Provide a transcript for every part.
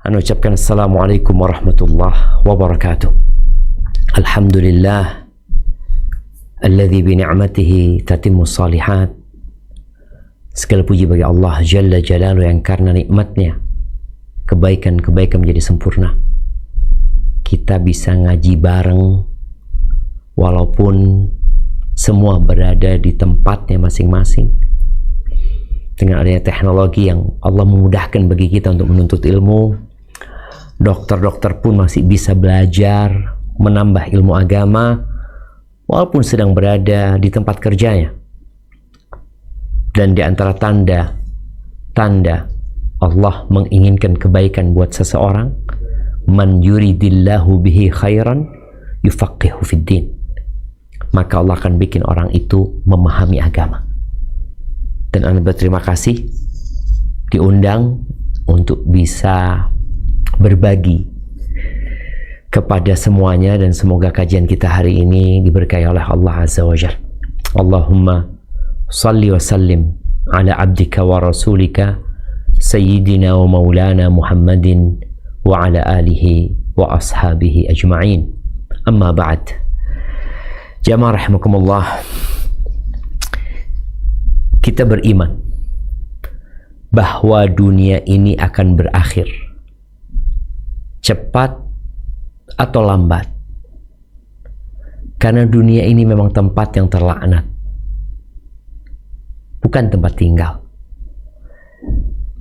Anda ucapkan Assalamualaikum warahmatullahi wabarakatuh. Alhamdulillah alladzi bi ni'matihi tatimmu shalihat. Segala puji bagi Allah Jalla Jalaluhu yang karena nikmatnya kebaikan-kebaikan menjadi sempurna. Kita bisa ngaji bareng walaupun semua berada di tempatnya masing-masing. Dengan adanya teknologi yang Allah memudahkan bagi kita untuk menuntut ilmu, dokter-dokter pun masih bisa belajar, menambah ilmu agama, walaupun sedang berada di tempat kerjanya. Dan di antara tanda Allah menginginkan kebaikan buat seseorang, man yuridillahu bihi khairan yufaqihu fid din. Maka Allah akan bikin orang itu memahami agama. Dan Anda berterima kasih diundang untuk bisa berbagi kepada semuanya, dan semoga kajian kita hari ini diberkahi oleh Allah Azza wa Jalla. Allahumma salli wa sallim ala abdika wa rasulika sayyidina wa maulana Muhammadin wa ala alihi wa ashabihi ajma'in. Amma ba'd. Jamaah rahimakumullah, kita beriman bahwa dunia ini akan berakhir, cepat atau lambat, karena dunia ini memang tempat yang terlaknat, bukan tempat tinggal.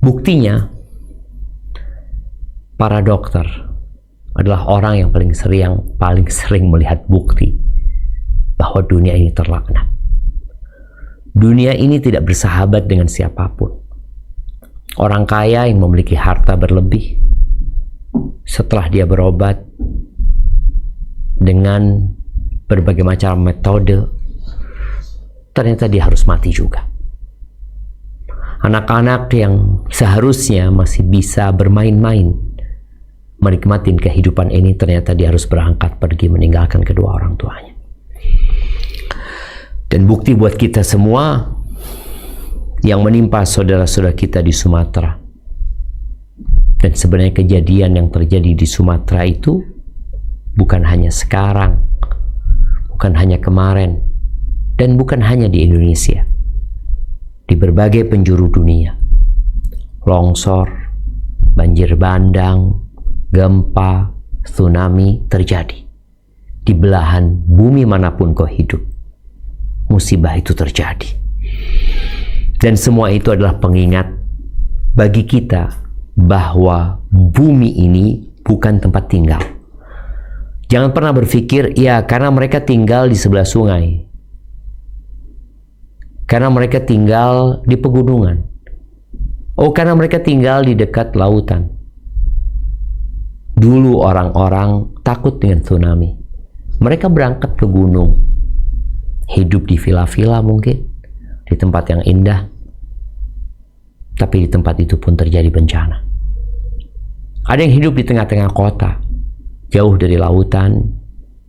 Buktinya, para dokter adalah orang yang paling sering melihat bukti bahwa dunia ini terlaknat. Dunia ini tidak bersahabat dengan siapapun. Orang kaya yang memiliki harta berlebih, setelah dia berobat dengan berbagai macam metode, ternyata dia harus mati juga. Anak-anak yang seharusnya masih bisa bermain-main, menikmati kehidupan ini, ternyata dia harus berangkat pergi meninggalkan kedua orang tuanya. Dan bukti buat kita semua yang menimpa saudara-saudara kita di Sumatera. Dan sebenarnya kejadian yang terjadi di Sumatera itu bukan hanya sekarang, bukan hanya kemarin, dan bukan hanya di Indonesia. Di berbagai penjuru dunia, longsor, banjir bandang, gempa, tsunami terjadi. Di belahan bumi manapun kau hidup, musibah itu terjadi. Dan semua itu adalah pengingat bagi kita bahwa bumi ini bukan tempat tinggal. Jangan pernah berpikir, ya karena mereka tinggal di sebelah sungai, karena mereka tinggal di pegunungan, oh karena mereka tinggal di dekat lautan. Dulu orang-orang takut dengan tsunami, mereka berangkat ke gunung, hidup di villa-villa mungkin, di tempat yang indah. Tapi di tempat itu pun terjadi bencana. Ada yang hidup di tengah-tengah kota, jauh dari lautan,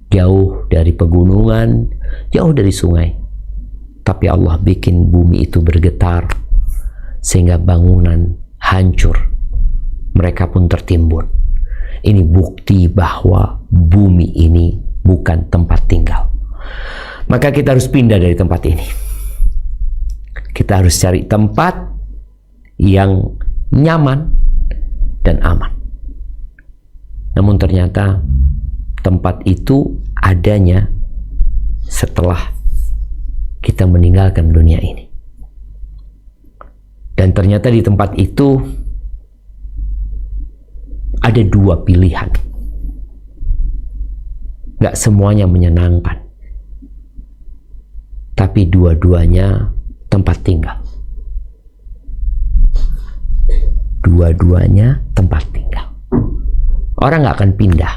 jauh dari pegunungan, jauh dari sungai. Tapi Allah bikin bumi itu bergetar, sehingga bangunan hancur. Mereka pun tertimbun. Ini bukti bahwa bumi ini bukan tempat tinggal. Maka kita harus pindah dari tempat ini. Kita harus cari tempat yang nyaman dan aman. Namun ternyata tempat itu adanya setelah kita meninggalkan dunia ini. Dan ternyata di tempat itu ada dua pilihan. Gak semuanya menyenangkan, tapi dua-duanya tempat tinggal. Dua-duanya tempat tinggal. Orang gak akan pindah.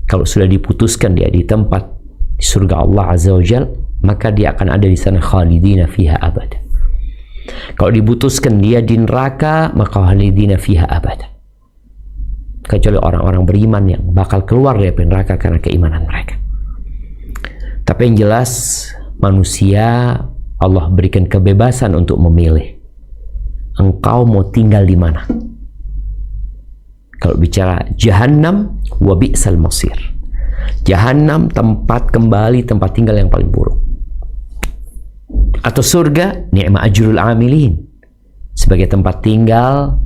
Kalau sudah diputuskan dia di tempat di surga Allah Azza wa Jalla, maka dia akan ada di sana khalidina fiha abada. Kalau diputuskan dia di neraka, maka khalidina fiha abada. Kecuali orang-orang beriman yang bakal keluar dari neraka karena keimanan mereka. Tapi yang jelas, manusia Allah berikan kebebasan untuk memilih. Engkau mau tinggal di mana? Kalau bicara jahannam, wa bi'sal masir. Jahannam tempat kembali, tempat tinggal yang paling buruk. Atau surga, ni'ma ajrul amilin, sebagai tempat tinggal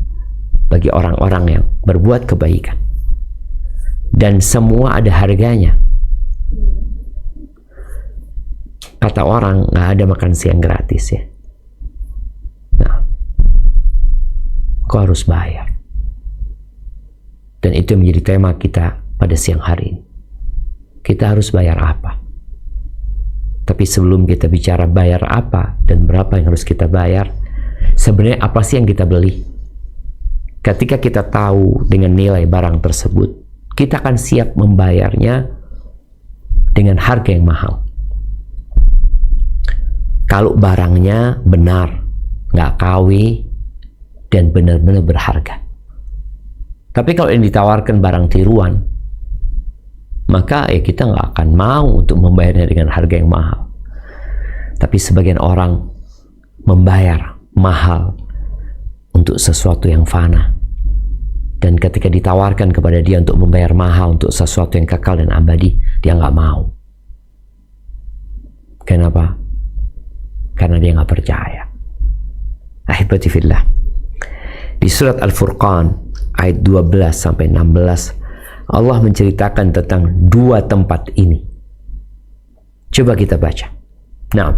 bagi orang-orang yang berbuat kebaikan. Dan semua ada harganya. Kata orang, nggak ada makan siang gratis ya. Nah, kau harus bayar. Dan itu menjadi tema kita pada siang hari ini. Kita harus bayar apa? Tapi sebelum kita bicara bayar apa dan berapa yang harus kita bayar, sebenarnya apa sih yang kita beli? Ketika kita tahu dengan nilai barang tersebut, kita akan siap membayarnya dengan harga yang mahal. Kalau barangnya benar, nggak KW, dan benar-benar berharga. Tapi kalau yang ditawarkan barang tiruan, maka ya kita nggak akan mau untuk membayarnya dengan harga yang mahal. Tapi sebagian orang membayar mahal untuk sesuatu yang fana. Dan ketika ditawarkan kepada dia untuk membayar mahal untuk sesuatu yang kekal dan abadi, dia nggak mau. Kenapa? Karena dia nggak percaya. Ahibati fillah. Di surat Al-Furqan ayat 12 sampai 16, Allah menceritakan tentang dua tempat ini. Coba kita baca. Nah,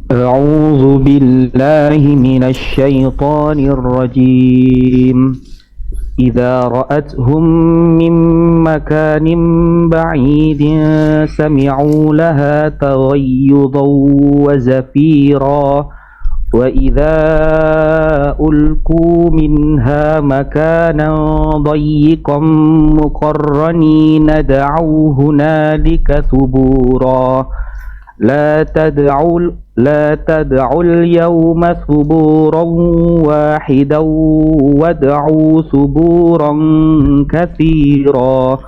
أعوذ بالله من الشيطان الرجيم إذا رأتهم من مكان بعيد سمعوا لها تغيظا وزفيرا وإذا ألقوا منها مكانا ضيقا مقرنين دعوا هنالك ثبورا لا تدعوا اليوم ثبورا واحدا وادعوا ثبورا كثيرا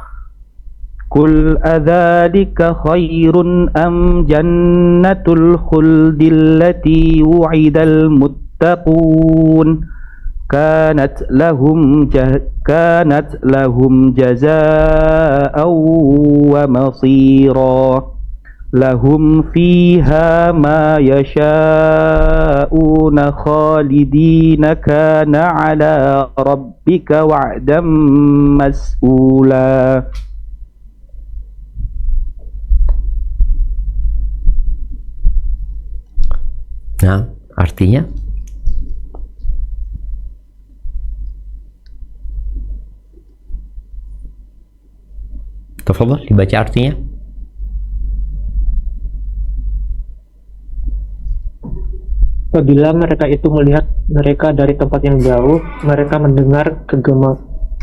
قل أذلك خير أم جنة الخلد التي وعد المتقون كانت لهم جزاء ومصيرا لهم فيها ما يشاءون خالدين كان على ربك وعدا مسئولا. Nah, artinya tafadhal dibaca artinya. Apabila mereka itu melihat mereka dari tempat yang jauh, mereka mendengar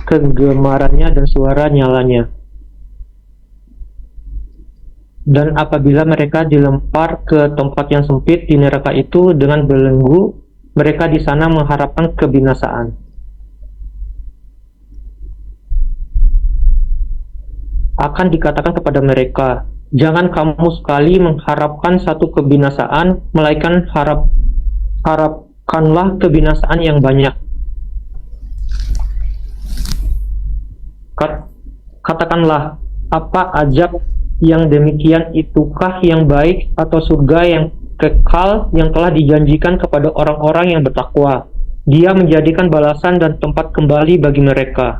kegemarannya dan suara nyalanya. Dan apabila mereka dilempar ke tempat yang sempit di neraka itu dengan belenggu, mereka di sana mengharapkan kebinasaan. Akan dikatakan kepada mereka, jangan kamu sekali mengharapkan satu kebinasaan, melainkan harapkanlah kebinasaan yang banyak. Katakanlah, apa ajab yang demikian itukah yang baik atau surga yang kekal yang telah dijanjikan kepada orang-orang yang bertakwa? Dia menjadikan balasan dan tempat kembali bagi mereka.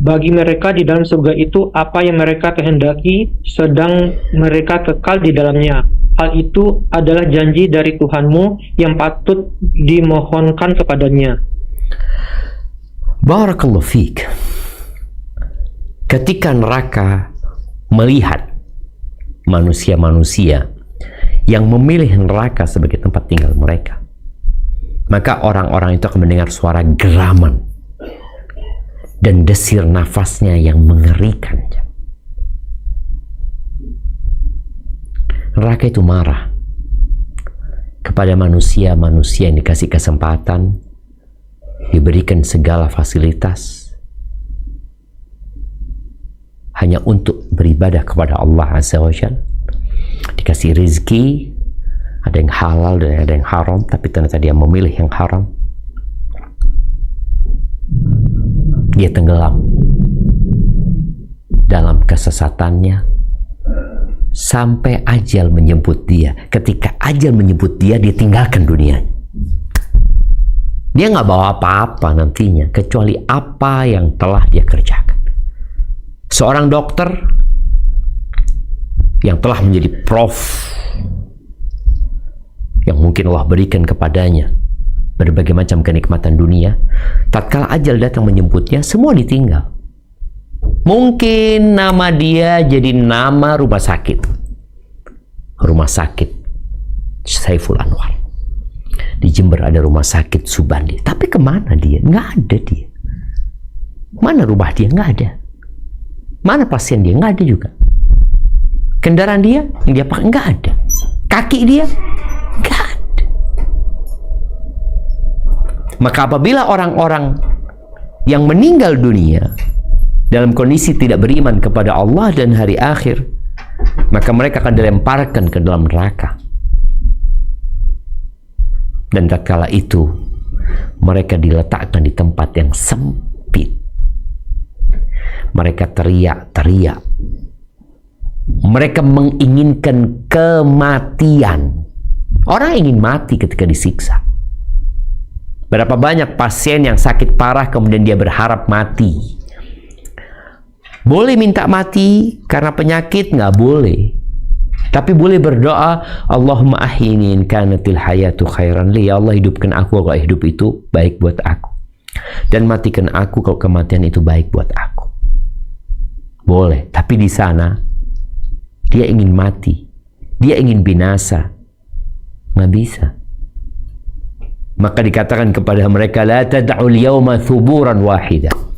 Bagi mereka di dalam surga itu apa yang mereka kehendaki, sedang mereka kekal di dalamnya. Hal itu adalah janji dari Tuhanmu yang patut dimohonkan kepadanya. Barakallahu fiik. Ketika neraka melihat manusia-manusia yang memilih neraka sebagai tempat tinggal mereka, maka orang-orang itu akan mendengar suara geraman dan desir nafasnya yang mengerikan. Neraka itu marah kepada manusia-manusia yang dikasih kesempatan, diberikan segala fasilitas hanya untuk beribadah kepada Allah Azza wa Jalla. Dikasih rezeki, ada yang halal dan ada yang haram, tapi ternyata dia memilih yang haram. Dia tenggelam dalam kesesatannya sampai ajal menjemput dia. Ketika ajal menjemput dia, dia tinggalkan dunia. Dia nggak bawa apa-apa nantinya kecuali apa yang telah dia kerjakan. Seorang dokter yang telah menjadi prof, yang mungkin Allah berikan kepadanya berbagai macam kenikmatan dunia, tatkala ajal datang menjemputnya, semua ditinggal. Mungkin nama dia jadi nama rumah sakit. Rumah sakit Saiful Anwar. Di Jember ada rumah sakit Subandi. Tapi kemana dia? Nggak ada dia. Mana rumah dia? Nggak ada. Mana pasien dia? Nggak ada juga. Kendaraan dia yang dia pakai? Nggak ada. Kaki dia? Nggak ada. Maka apabila orang-orang yang meninggal dunia dalam kondisi tidak beriman kepada Allah dan hari akhir, maka mereka akan dilemparkan ke dalam neraka. Dan tatkala itu mereka diletakkan di tempat yang sempit. Mereka teriak-teriak. Mereka menginginkan kematian. Orang ingin mati ketika disiksa. Berapa banyak pasien yang sakit parah kemudian dia berharap mati. Boleh minta mati karena penyakit? Nggak boleh. Tapi boleh berdoa, Allahumma ahyini in kanatil hayatu khairan li. Ya Allah, hidupkan aku kalau hidup itu baik buat aku. Dan matikan aku kalau kematian itu baik buat aku. Boleh. Tapi di sana dia ingin mati. Dia ingin binasa. Nggak bisa. Maka dikatakan kepada mereka, la tad'ul yawma thuburan wahidah.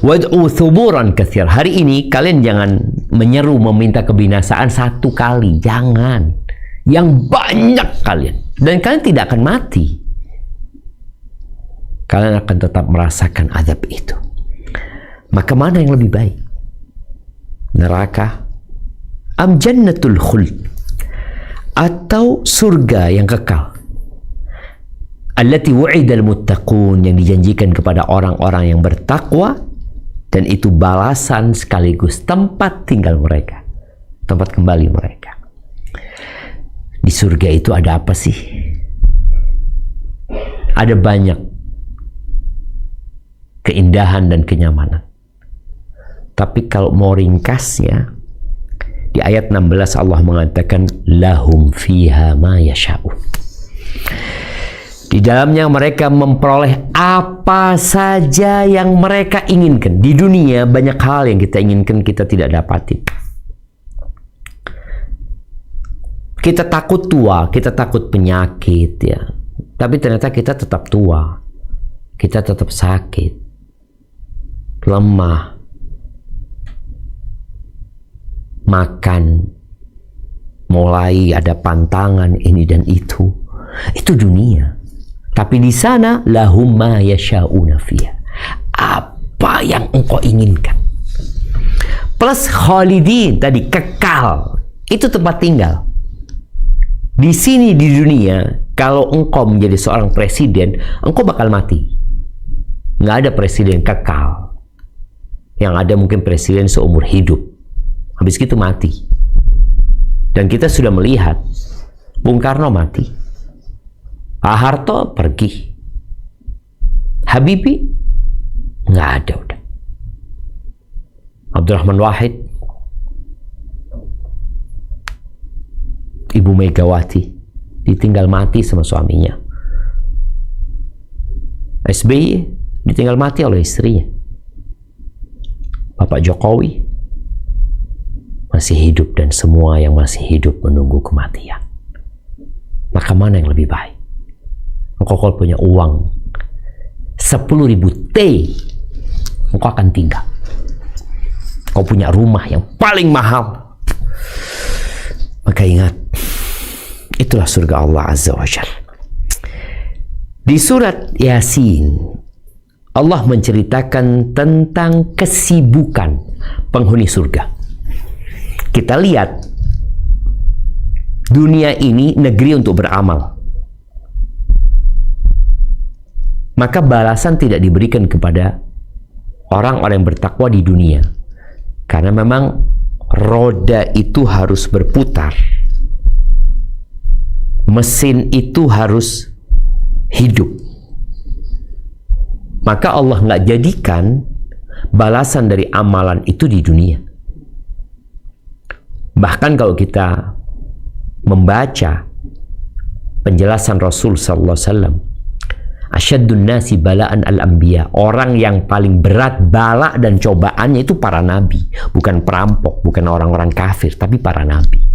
Wad'u thuburan katsir. Hari ini kalian jangan menyeru meminta kebinasaan satu kali. Jangan. Yang banyak kalian. Dan kalian tidak akan mati. Kalian akan tetap merasakan azab itu. Maka mana yang lebih baik? Neraka? Am jannatul khuld? Atau surga yang kekal? Allati wu'idal muttaqun, yang dijanjikan kepada orang-orang yang bertakwa, dan itu balasan sekaligus tempat tinggal mereka, tempat kembali mereka. Di surga itu ada apa sih? Ada banyak keindahan dan kenyamanan. Tapi kalau mau ringkasnya, di ayat 16 Allah mengatakan lahum fiha ma yasha'un. Di dalamnya mereka memperoleh apa saja yang mereka inginkan. Di dunia banyak hal yang kita inginkan kita tidak dapatin. Kita takut tua, kita takut penyakit ya. Tapi ternyata kita tetap tua. Kita tetap sakit. Lemah. Makan. Mulai ada pantangan ini dan itu. Itu dunia. Tapi di sana lahum ma yasha'una fiha. Apa yang engkau inginkan. Plus khalidin tadi kekal. Itu tempat tinggal. Di sini di dunia kalau engkau menjadi seorang presiden, engkau bakal mati. Nggak ada presiden kekal. Yang ada mungkin presiden seumur hidup. Habis itu mati. Dan kita sudah melihat Bung Karno mati. Pak Harto pergi. Habibie nggak ada udah. Abdurrahman Wahid, Ibu Megawati ditinggal mati sama suaminya. SBY ditinggal mati oleh istrinya. Bapak Jokowi masih hidup dan semua yang masih hidup menunggu kematian. Maka mana yang lebih baik? Engkau kalau punya uang 10.000 T, engkau akan tinggal. Kau punya rumah yang paling mahal. Maka ingat, Itulah surga Allah Azza wa Jalla. Di surat Yasin, Allah menceritakan tentang kesibukan penghuni surga. Kita lihat, dunia ini negeri untuk beramal. Maka balasan tidak diberikan kepada orang-orang yang bertakwa di dunia. Karena memang roda itu harus berputar. Mesin itu harus hidup. Maka Allah nggak jadikan balasan dari amalan itu di dunia. Bahkan kalau kita membaca penjelasan Rasul sallallahu alaihi wasallam, asyaddun nasi bala'an al-anbiya, orang yang paling berat bala dan cobaannya itu para nabi, bukan perampok, bukan orang-orang kafir, tapi para nabi.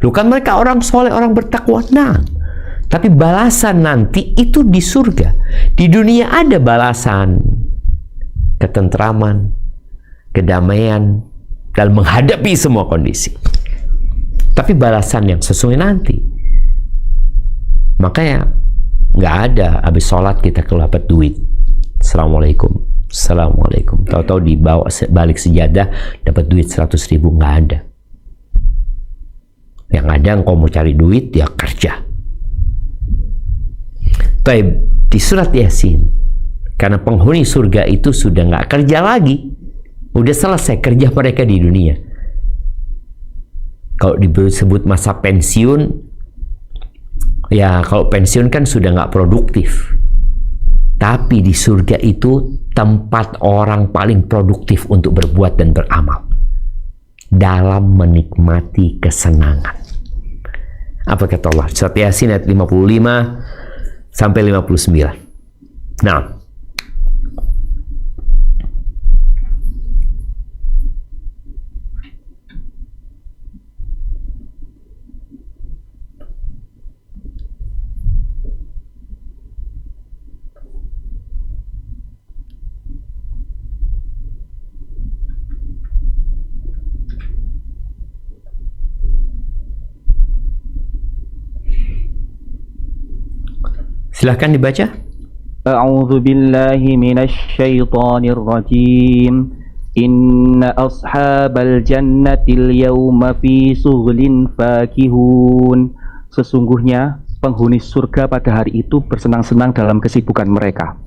Bukan mereka orang soleh, orang bertakwa, nah, tapi balasan nanti itu di surga. Di dunia ada balasan ketentraman, kedamaian dalam menghadapi semua kondisi. Tapi balasan yang sesungguhnya nanti. Makanya nggak ada habis sholat kita dapat duit. Assalamualaikum, assalamualaikum. Tahu-tahu dibawa balik sejadah dapat duit 100.000, nggak ada. Yang ada engkau mau cari duit, ya kerja. Tapi di surat Yasin, karena penghuni surga itu sudah nggak kerja lagi, udah selesai kerja mereka di dunia. Kalau disebut masa pensiun, ya kalau pensiun kan sudah nggak produktif. Tapi di surga itu tempat orang paling produktif untuk berbuat dan beramal dalam menikmati kesenangan. Apa kata Allah? Surat Yasin ayat 55 sampai 59. Nah, silahkan dibaca. A'udzu billahi minasy syaithanir rajim. Inna ashabal jannatil yawma fi sughlin fakihun. Sesungguhnya penghuni surga pada hari itu bersenang-senang dalam kesibukan mereka.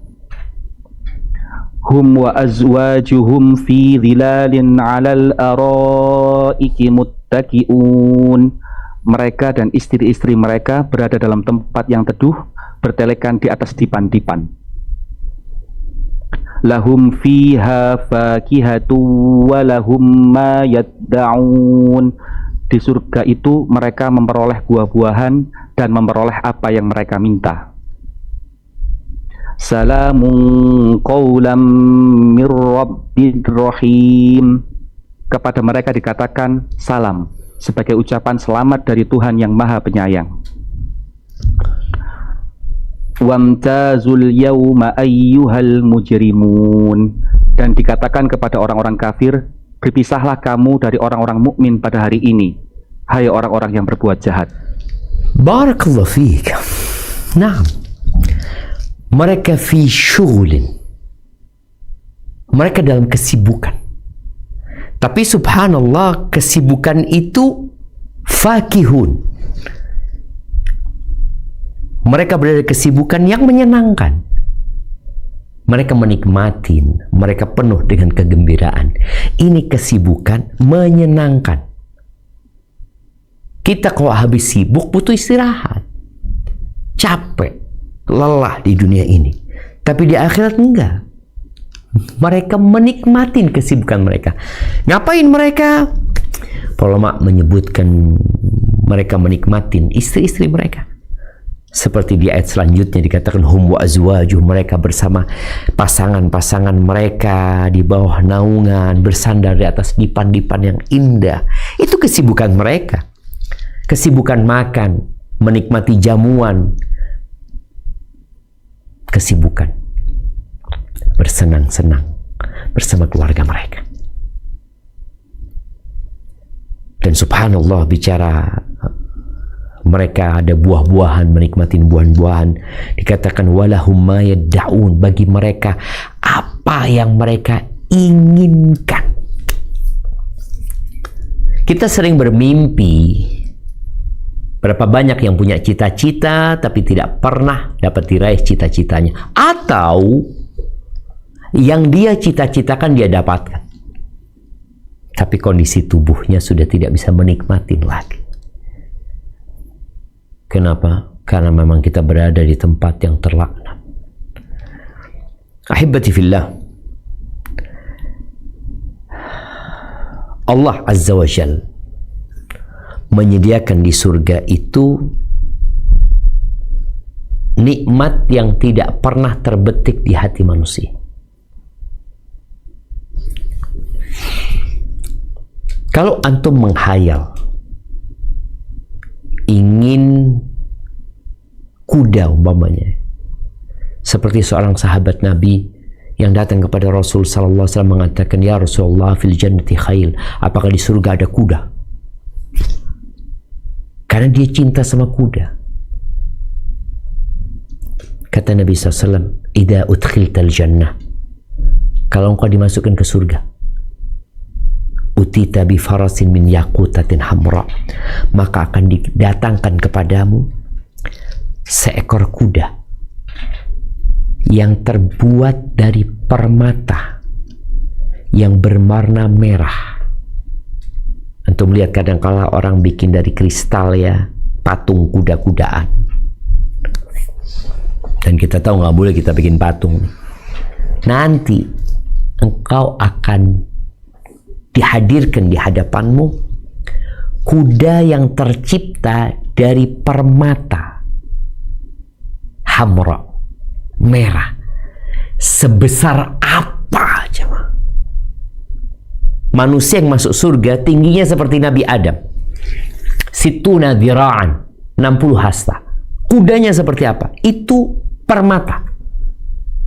Hum wa azwajuhum fi dhilalin 'alal araiki muttaqiun. Mereka dan istri-istri mereka berada dalam tempat yang teduh, bertelekan di atas dipan-dipan. Lahum fiha fakihatu wa lahum ma yadda'un. Di surga itu mereka memperoleh buah-buahan dan memperoleh apa yang mereka minta. Salamun qawlam mir rabbir rahim. Kepada mereka dikatakan salam, sebagai ucapan selamat dari Tuhan yang Maha Penyayang. Wamtazul yawma ayyuhal mujrimun. Dan dikatakan kepada orang-orang kafir, berpisahlah kamu dari orang-orang mukmin pada hari ini, hai orang-orang yang berbuat jahat. Barakallahu fiik. Nah, mereka fi syughulin, mereka dalam kesibukan. Tapi subhanallah, kesibukan itu fakihun. Mereka berada di kesibukan yang menyenangkan. Mereka menikmati, mereka penuh dengan kegembiraan. Ini kesibukan menyenangkan. Kita kalau habis sibuk butuh istirahat. Capek, lelah di dunia ini. Tapi di akhirat enggak. Mereka menikmati kesibukan mereka. Ngapain mereka? Para ulama menyebutkan mereka menikmati istri-istri mereka. Seperti di ayat selanjutnya dikatakan hum wa azwajuh, mereka bersama pasangan-pasangan mereka di bawah naungan, bersandar di atas dipan-dipan yang indah. Itu kesibukan mereka. Kesibukan makan, menikmati jamuan. Kesibukan bersenang-senang bersama keluarga mereka. Dan subhanallah, bicara mereka ada buah-buahan, menikmati buah-buahan. Dikatakan walahum ma yad'un, bagi mereka apa yang mereka inginkan. Kita sering bermimpi. Berapa banyak yang punya cita-cita tapi tidak pernah dapat diraih cita-citanya, atau yang dia cita-citakan dia dapatkan, tapi kondisi tubuhnya sudah tidak bisa menikmati lagi. Kenapa? Karena memang kita berada di tempat yang terlaknat. Ahibati fillah, Allah Azza wa Jalla menyediakan di surga itu nikmat yang tidak pernah terbetik di hati manusia. Kalau antum menghayal ingin kuda umpamanya, seperti seorang sahabat Nabi yang datang kepada Rasul sallallahu alaihi wasallam mengatakan, "Ya Rasulullah, fil jannati khayl." Apakah di surga ada kuda? Karena dia cinta sama kuda. Kata Nabi SAW, "Idza udkhiltal jannah." Kalau engkau dimasukkan ke surga, utita bi farasin min yaqutatin hamra, maka akan didatangkan kepadamu seekor kuda yang terbuat dari permata yang berwarna merah. Antum lihat kadang-kala orang bikin dari kristal ya, patung kuda-kudaan. Dan kita tahu nggak boleh kita bikin patung. Nanti engkau akan dihadirkan di hadapanmu kuda yang tercipta dari permata hamra, merah, sebesar apa coba? Manusia yang masuk surga tingginya seperti Nabi Adam, situna dhira'an, 60 hasta. Kudanya seperti apa? Itu permata.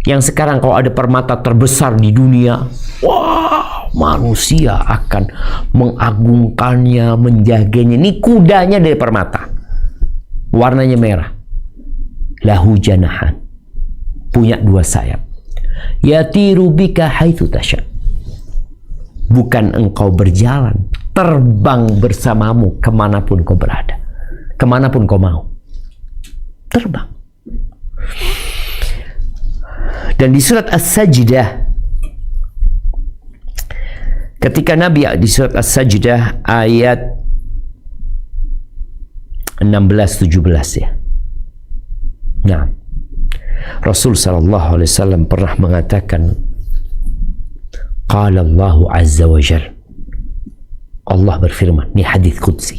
Yang sekarang kalau ada permata terbesar di dunia, wah, manusia akan mengagungkannya, menjaganya. Ini kudanya dari permata, warnanya merah. Lahu janahan, punya 2 sayap. Yatiru bika haitsu tasya. Bukan engkau berjalan, terbang bersamamu kemanapun kau berada, kemanapun kau mau, terbang. Dan di surat As-Sajdah, ketika Nabi di surat As-Sajdah ayat 16-17 ya. Nah, Rasul sallallahu alaihi wasallam pernah mengatakan, qala Allahu azza wa jalla, Allah berfirman, ini hadis qudsi.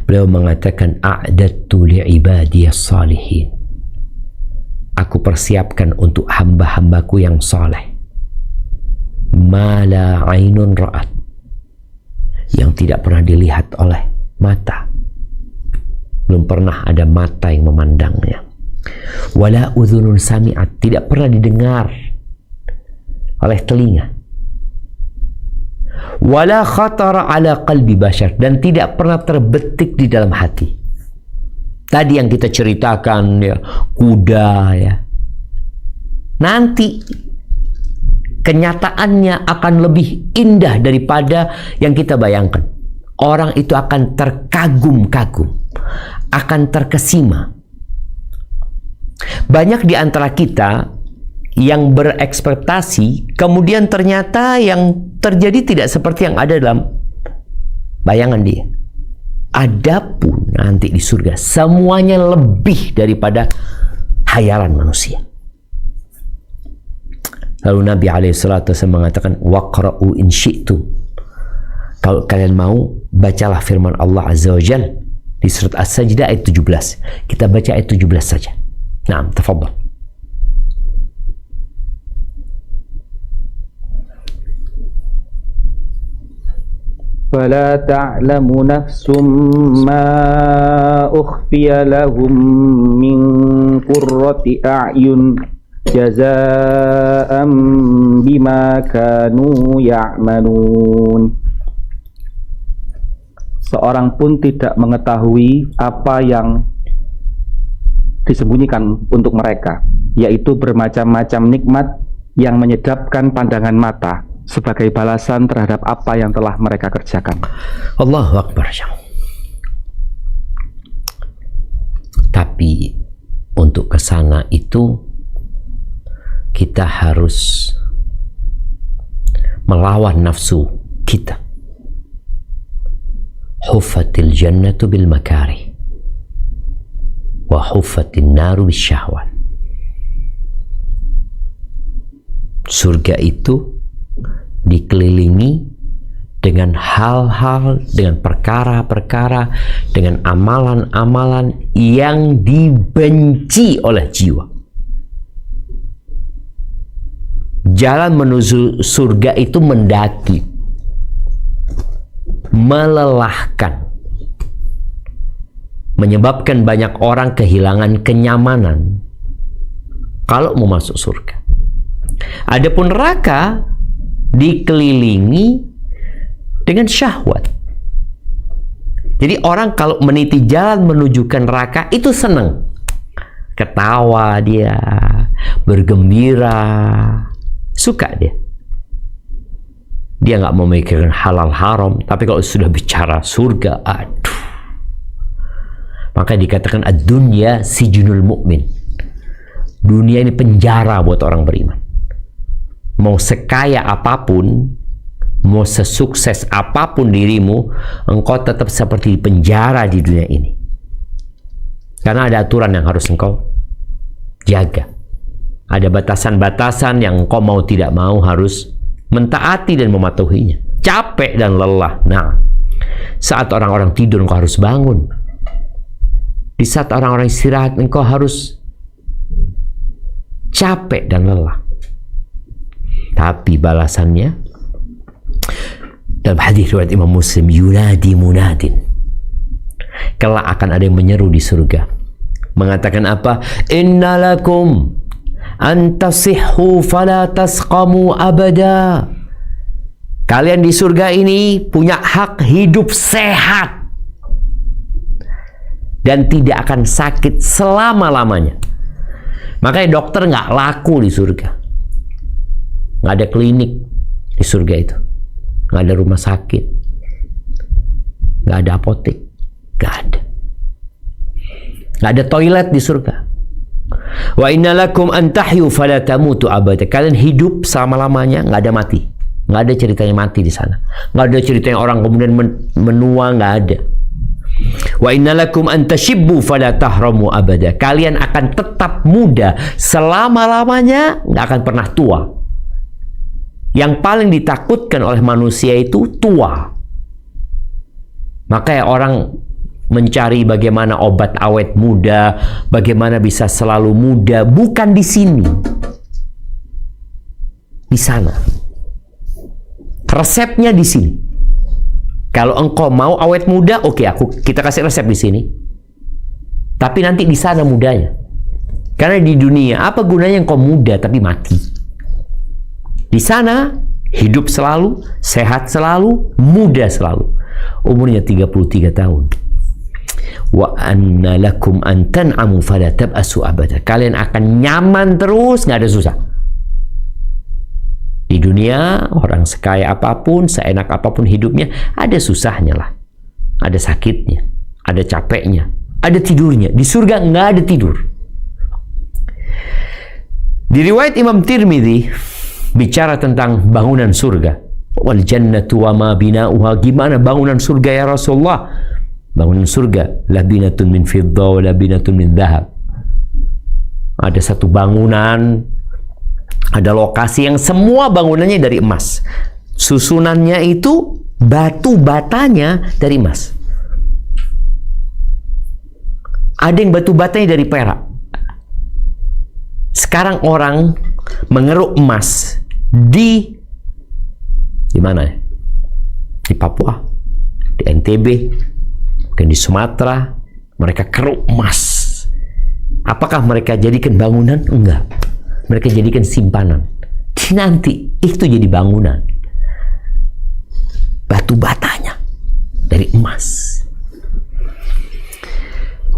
Beliau mengatakan, a'dattu li'ibadiyas salihin. Aku persiapkan untuk hamba-hambaku yang saleh, ma la ainun ra'at, yang tidak pernah dilihat oleh mata. Belum pernah ada mata yang memandangnya. Wala udhunun sami'at, tidak pernah didengar oleh telinga. Wala khatara ala qalbi bashar, dan tidak pernah terbetik di dalam hati. Tadi yang kita ceritakan ya, kuda ya. Nanti kenyataannya akan lebih indah daripada yang kita bayangkan. Orang itu akan terkagum-kagum, akan terkesima. Banyak di antara kita yang berekspektasi, kemudian ternyata yang terjadi tidak seperti yang ada dalam bayangan dia. Adapun nanti di surga semuanya lebih daripada hayalan manusia. Lalu Nabi alaihissalatu wasallam mengatakan, waqra'u in syi'tum, kalau kalian mau bacalah firman Allah azza wa jalla di surat As-Sajdah ayat 17. Kita baca ayat 17 saja. Naam, tafadhal. فلا تعلم نفس ما أخفي لهم من قرة أعين جزاء بما كانوا يعملون. seorang pun tidak mengetahui apa yang disembunyikan untuk mereka, yaitu bermacam-macam nikmat yang menyedapkan pandangan mata sebagai balasan terhadap apa yang telah mereka kerjakan. Allahu Akbar. Tapi untuk ke sana itu kita harus melawan nafsu kita. Huffatil jannatu bil makarih wa huffatin naru bis syahwat. Surga itu dikelilingi dengan hal-hal, dengan perkara-perkara, dengan amalan-amalan yang dibenci oleh jiwa. Jalan menuju surga itu mendaki, melelahkan, menyebabkan banyak orang kehilangan kenyamanan kalau mau masuk surga. Adapun neraka dikelilingi dengan syahwat. Jadi orang kalau meniti jalan menuju ke neraka itu senang, ketawa dia, bergembira, suka dia. Dia nggak memikirkan halal haram. Tapi kalau sudah bicara surga, aduh. Maka dikatakan ad-dunya sijnul mu'min. Dunia ini penjara buat orang beriman. Mau sekaya apapun, mau sesukses apapun dirimu, engkau tetap seperti penjara di dunia ini. Karena ada aturan yang harus engkau jaga. Ada batasan-batasan yang engkau mau tidak mau harus mentaati dan mematuhinya. Capek dan lelah. Nah, saat orang-orang tidur engkau harus bangun. Di saat orang-orang istirahat engkau harus capek dan lelah. Tapi balasannya dalam hadis riwayat Imam Muslim, yunadi munadin. Kelak akan ada yang menyeru di surga. Mengatakan apa? Innalakum antasihhu fala tasqamu abada. Kalian di surga ini punya hak hidup sehat dan tidak akan sakit selama-lamanya. Makanya dokter nggak laku di surga. Nggak ada klinik di surga itu. Nggak ada rumah sakit. Nggak ada apotek. Nggak ada. Nggak ada toilet di surga. Wa inna lakum an tahyu fala tamutu abada. Kalian hidup selama-lamanya, nggak ada mati. Nggak ada ceritanya mati di sana. Nggak ada ceritanya orang kemudian menua, nggak ada. Wa inna lakum an tashibbu fala tahramu abada. Kalian akan tetap muda selama-lamanya, nggak akan pernah tua. Yang paling ditakutkan oleh manusia itu tua. Makanya orang mencari bagaimana obat awet muda, bagaimana bisa selalu muda, bukan di sini, di sana. Resepnya di sini. Kalau engkau mau awet muda, oke, kita kasih resep di sini. Tapi nanti di sana mudanya. Karena di dunia apa gunanya engkau muda tapi mati? Di sana hidup selalu, sehat selalu, muda selalu. Umurnya 33 tahun. Wa anna lakum an tan'amu fala tab'asu abada. Kalian akan nyaman terus, nggak ada susah. Di dunia orang sekaya apapun, seenak apapun hidupnya, ada susahnya lah. Ada sakitnya, ada capeknya, ada tidurnya. Di surga nggak ada tidur. Di riwayat Imam Tirmidzi bicara tentang bangunan surga. Wal jannatu wa ma bina'uha. Gimana bangunan surga ya Rasulullah? Bangunan surga, labinatun min fidda wa labinatun min dhahab. Ada satu bangunan, ada lokasi yang semua bangunannya dari emas. Susunannya itu batu batanya dari emas. Ada yang batu batanya dari perak. Sekarang orang mengeruk emas di mana ya? Di Papua, di NTB, mungkin di Sumatera, mereka keruk emas. Apakah mereka jadikan bangunan? Enggak. Mereka jadikan simpanan. Nanti itu jadi bangunan. Batu batanya. dari emas.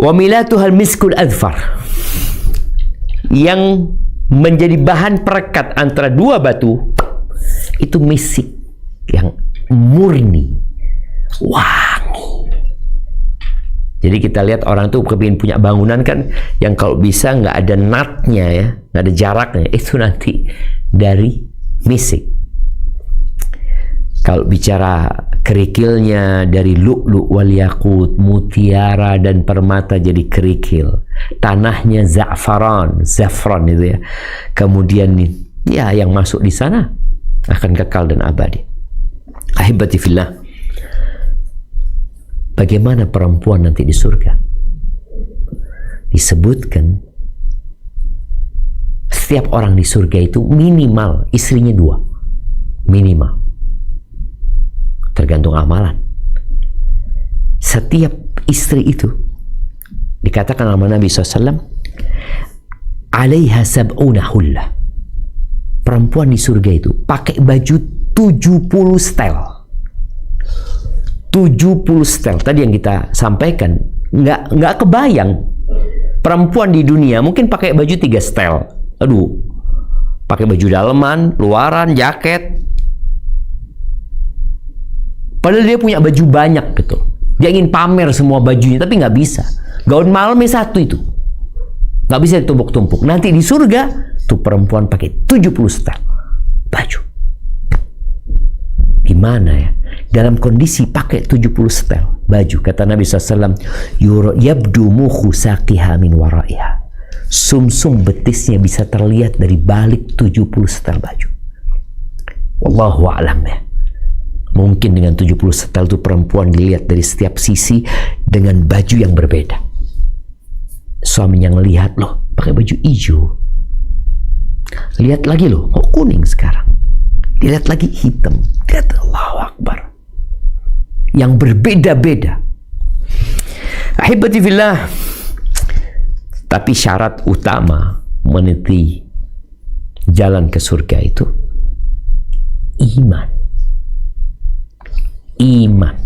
Wa milatuhal miskul adfar, yang menjadi bahan perekat antara dua batu itu misik yang murni, wangi. Jadi kita lihat orang tuh kepingin punya bangunan kan, yang kalau bisa nggak ada natnya ya, nggak ada jaraknya, itu nanti dari misik. Kalau bicara kerikilnya dari lu'lu' wal yakut, mutiara dan permata jadi kerikil. Tanahnya za'faran itu ya. Kemudian ya yang masuk di sana akan kekal dan abadi. Ahibati fillah, bagaimana perempuan nanti di surga? Disebutkan setiap orang di surga itu minimal istrinya 2, minimal. Tergantung amalan. Setiap istri itu dikatakan sama Nabi SAW, alaiha sab'una hullah. Perempuan di surga itu pakai baju 70 setel. 70 setel. Tadi yang kita sampaikan, nggak kebayang. Perempuan di dunia mungkin pakai baju 3 setel. Aduh, pakai baju daleman, luaran, jaket. Padahal dia punya baju banyak gitu. Dia ingin pamer semua bajunya, tapi nggak bisa. Gaun malamnya 1 itu. Nggak bisa ditumpuk-tumpuk. Nanti di surga, tuh perempuan pakai 70 setel baju. Gimana ya? Dalam kondisi pakai 70 setel baju, kata Nabi SAW, yabdu mukhu saqiha min waraiha. Sumsum betisnya bisa terlihat dari balik 70 setel baju. Wallahu a'lam ya. Mungkin dengan 70 setel itu perempuan dilihat dari setiap sisi dengan baju yang berbeda. Suaminya ngelihat, loh pakai baju hijau. Lihat lagi loh, kok kuning sekarang. Dilihat lagi hitam. Lihat, Allahu Akbar. Yang berbeda-beda. Ahibati fillah. Tapi syarat utama meniti jalan ke surga itu iman. Iman.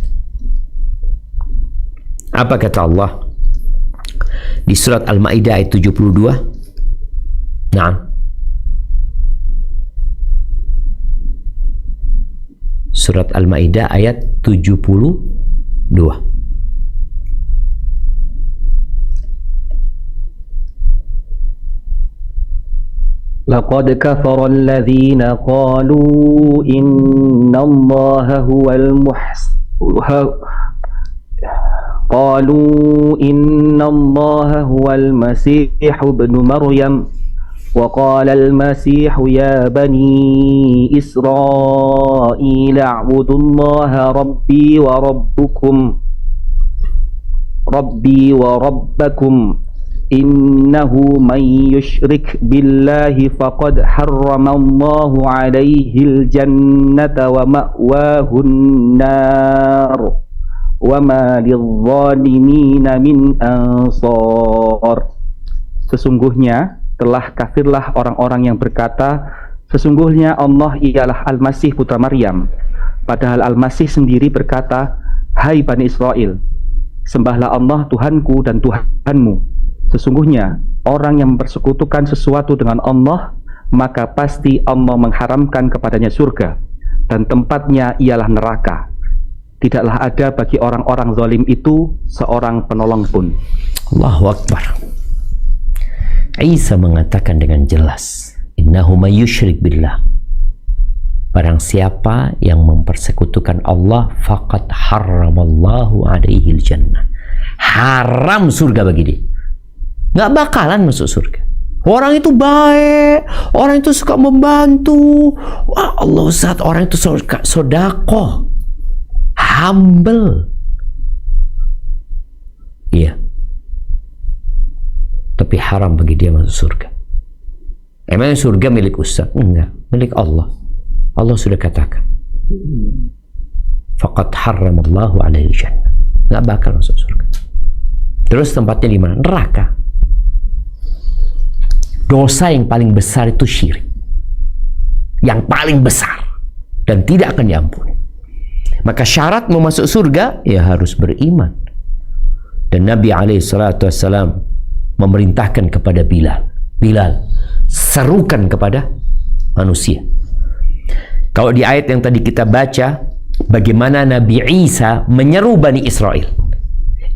Apa kata Allah di surat Al-Maidah ayat 72? Naam. Surat Al-Maidah ayat 72. لقد كفر الذين قالوا إن الله هو المسيح ابن مريم وقال المسيح يا بني إسرائيل اعبدوا الله ربي وربكم إنه من يشرك بالله فقد حرم الله عليه الجنة ومأواه النار وما للظالمين من أنصار. Sesungguhnya telah kafirlah orang-orang yang berkata, sesungguhnya Allah ialah Al-Masih putra Maryam. Padahal Al-Masih sendiri berkata, hai Bani Israel, sembahlah Allah Tuhanku dan Tuhanmu. Sesungguhnya orang yang mempersekutukan sesuatu dengan Allah, maka pasti Allah mengharamkan kepadanya surga, dan tempatnya ialah neraka. Tidaklah ada bagi orang-orang zalim itu seorang penolong pun. Allahu Akbar. Isa mengatakan dengan jelas, innahu may yusyrik billah, barang siapa yang mempersekutukan Allah, faqad harramallahu alaihil jannah, haram surga bagi dia. Nggak bakalan masuk surga. Orang itu baik, orang itu suka membantu. Wah, Allah Ustaz, orang itu suka sodako, humble. Iya. Tapi haram bagi dia masuk surga. Emang surga milik Ustaz? Enggak, milik Allah. Allah sudah katakan, faqad harramallahu alaihi jannah. Nggak bakal masuk surga. Terus tempatnya di mana? Neraka. Dosa yang paling besar itu syirik. Yang paling besar. Dan tidak akan diampuni. Maka syarat mau masuk surga ya harus beriman. Dan Nabi SAW memerintahkan kepada Bilal, serukan kepada manusia. Kalau di ayat yang tadi kita baca, bagaimana Nabi Isa menyeru Bani Israel.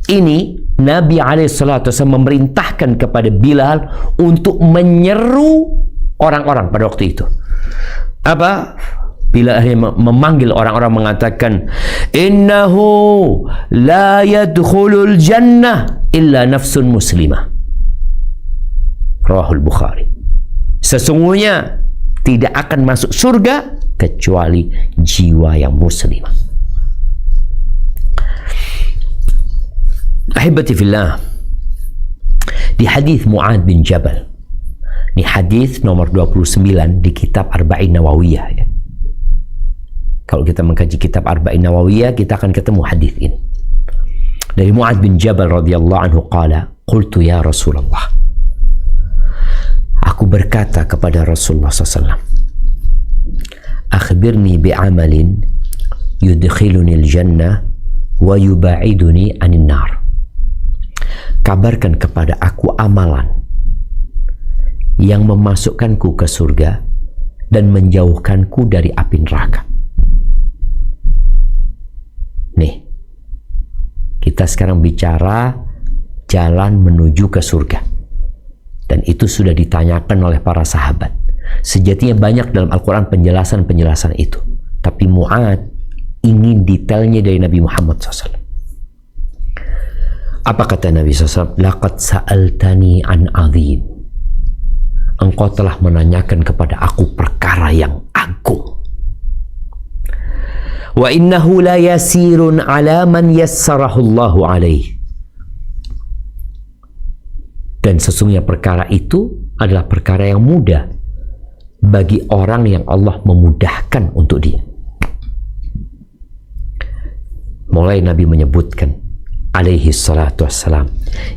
Ini Nabi SAW memerintahkan kepada Bilal untuk menyeru orang-orang pada waktu itu. Apa? Bilal memanggil orang-orang, mengatakan, innahu la yadkhulul jannah illa nafsun muslimah. Rawahul Bukhari. Sesungguhnya tidak akan masuk surga kecuali jiwa yang muslimah. Ahibati fillah, di hadis Mu'adz bin Jabal, ini hadis nomor 29 di kitab Arba'in Nawawiyah ya. Kalau kita mengkaji kitab Arba'in Nawawiyah, kita akan ketemu hadis ini. Dari Mu'adz bin Jabal radhiyallahu anhu qala, qultu ya Rasulullah, aku berkata kepada Rasulullah SAW, akhbirni bi'amalin yudkhiluni al-jannah wa yuba'iduni anin nar. Kabarkan kepada aku amalan yang memasukkanku ke surga dan menjauhkanku dari api neraka. Nih, kita sekarang bicara jalan menuju ke surga. Dan itu sudah ditanyakan oleh para sahabat. Sejatinya banyak dalam Al-Quran penjelasan-penjelasan itu. Tapi Mu'adz ingin detailnya dari Nabi Muhammad SAW. Apa kata Nabi SAW? Laqad sa'altani an azim. Engkau telah menanyakan kepada aku perkara yang agung. Wa innahu la yasirun ala man yassarahu Allahu alaih. Dan sesungguhnya perkara itu adalah perkara yang mudah bagi orang yang Allah memudahkan untuk dia. Mulai Nabi menyebutkan alaihi salatu wassalam.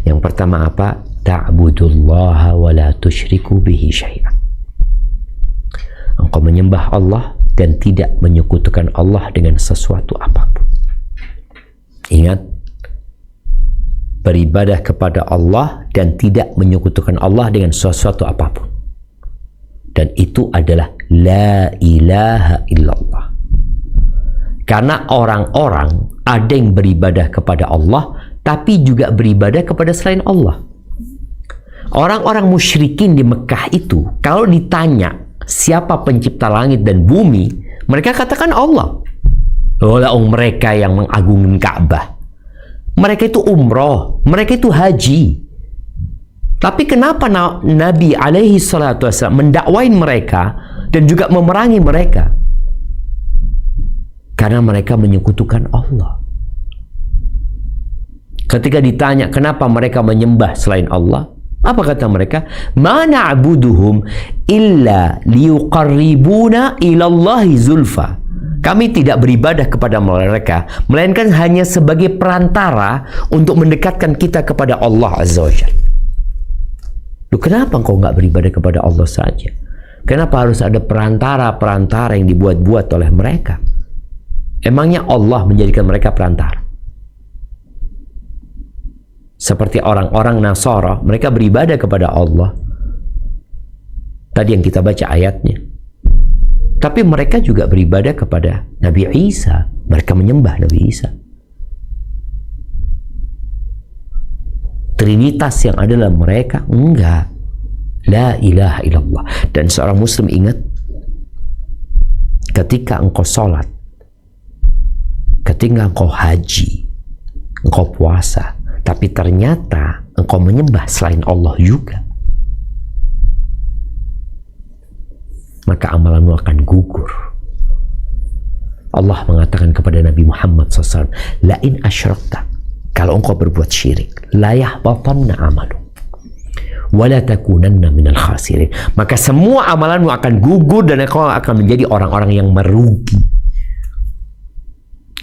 Yang pertama apa? Ta'budullaha wa la tusyriku bihi syai'an. Engkau menyembah Allah dan tidak menyekutukan Allah dengan sesuatu apapun. Ingat, beribadah kepada Allah dan tidak menyekutukan Allah dengan sesuatu apapun. Dan itu adalah la ilaha illallah. Karena orang-orang ada yang beribadah kepada Allah tapi juga beribadah kepada selain Allah. Orang-orang musyrikin di Mekah itu kalau ditanya siapa pencipta langit dan bumi, mereka katakan Allah. Walau mereka yang mengagungkan Ka'bah, mereka itu umroh, mereka itu haji. Tapi kenapa Nabi alaihi salatu wassalam mendakwain mereka dan juga memerangi mereka? Karena mereka menyekutukan Allah. Ketika ditanya kenapa mereka menyembah selain Allah, apa kata mereka? Ma na'buduhum illa liyuqarribuna ilallahi zulfa. Kami tidak beribadah kepada mereka, melainkan hanya sebagai perantara untuk mendekatkan kita kepada Allah Azza wa Jalla. Loh, kenapa engkau nggak beribadah kepada Allah saja? Kenapa harus ada perantara-perantara yang dibuat-buat oleh mereka? Emangnya Allah menjadikan mereka perantara? Seperti orang-orang Nasara, mereka beribadah kepada Allah. Tadi yang kita baca ayatnya. Tapi mereka juga beribadah kepada Nabi Isa. Mereka menyembah Nabi Isa. Trinitas yang ada dalam mereka? Enggak. La ilaha illallah. Dan seorang muslim ingat, ketika engkau sholat, ketika engkau haji, engkau puasa, tapi ternyata engkau menyembah selain Allah juga, maka amalanmu akan gugur. Allah mengatakan kepada Nabi Muhammad SAW, lain asyrakta, kalau engkau berbuat syirik, la yahbatanna amalu wala takunanna minal khasirin, maka semua amalanmu akan gugur dan engkau akan menjadi orang-orang yang merugi.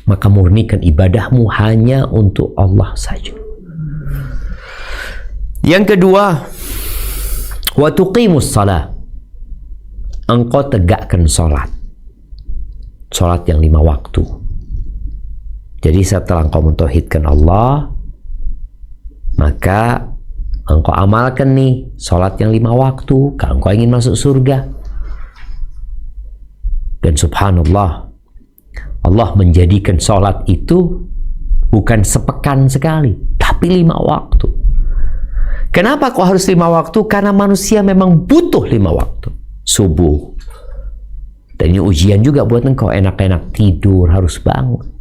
Maka murnikan ibadahmu hanya untuk Allah saja. Yang kedua, wa tuqimus shalah, engkau tegakkan salat yang 5 waktu. Jadi setelah engkau mentauhidkan Allah, maka engkau amalkan nih sholat yang 5 waktu kalau engkau ingin masuk surga. Dan subhanallah, Allah menjadikan sholat itu bukan sepekan sekali, tapi 5 waktu. Kenapa kok harus 5 waktu? Karena manusia memang butuh 5 waktu. Subuh. Dan ini ujian juga buat engkau, enak-enak tidur, harus bangun.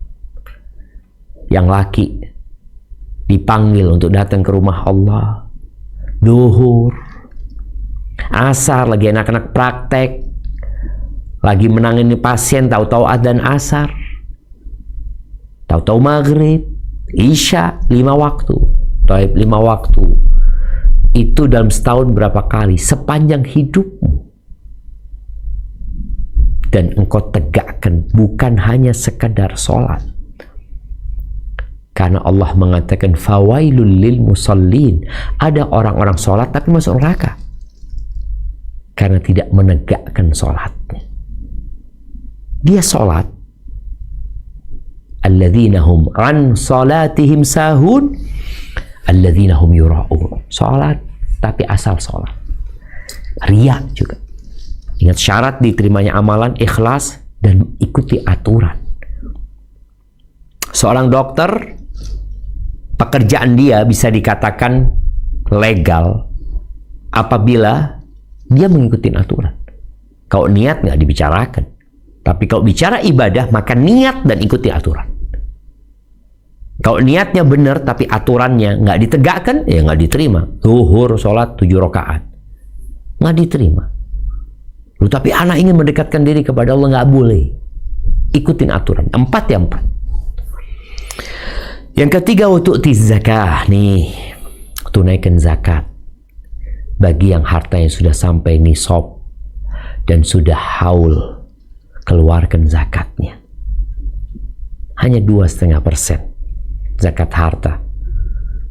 Yang laki dipanggil untuk datang ke rumah Allah. Duhur, asar, lagi anak-anak praktek, lagi menangani pasien, tahu-tahu adzan asar, tahu-tahu maghrib, isya, 5 waktu. Taib 5 waktu itu dalam setahun berapa kali? Sepanjang hidupmu. Dan engkau tegakkan bukan hanya sekadar sholat. Karena Allah mengatakan fawailul lil musallin. Ada orang-orang sholat tapi masuk neraka karena tidak menegakkan sholatnya. Dia sholat, alladzina hum an sholatihim sahun, alladzina hum yura'un. Sholat tapi asal sholat. Riya juga. Ingat syarat diterimanya amalan, ikhlas dan ikuti aturan. Seorang dokter, pekerjaan dia bisa dikatakan legal apabila dia mengikuti aturan. Kalau niat nggak dibicarakan. Tapi kalau bicara ibadah, maka niat dan ikuti aturan. Kalau niatnya benar tapi aturannya nggak ditegakkan, ya nggak diterima. Zuhur, sholat 7 rakaat. Nggak diterima. Loh, tapi anak ingin mendekatkan diri kepada Allah, nggak boleh. Ikutin aturan. 4 ya 4. Yang ketiga, tu'ti zakah. Nih, tunaikan zakat. Bagi yang hartanya sudah sampai nisab dan sudah haul, keluarkan zakatnya. Hanya 2,5% zakat harta.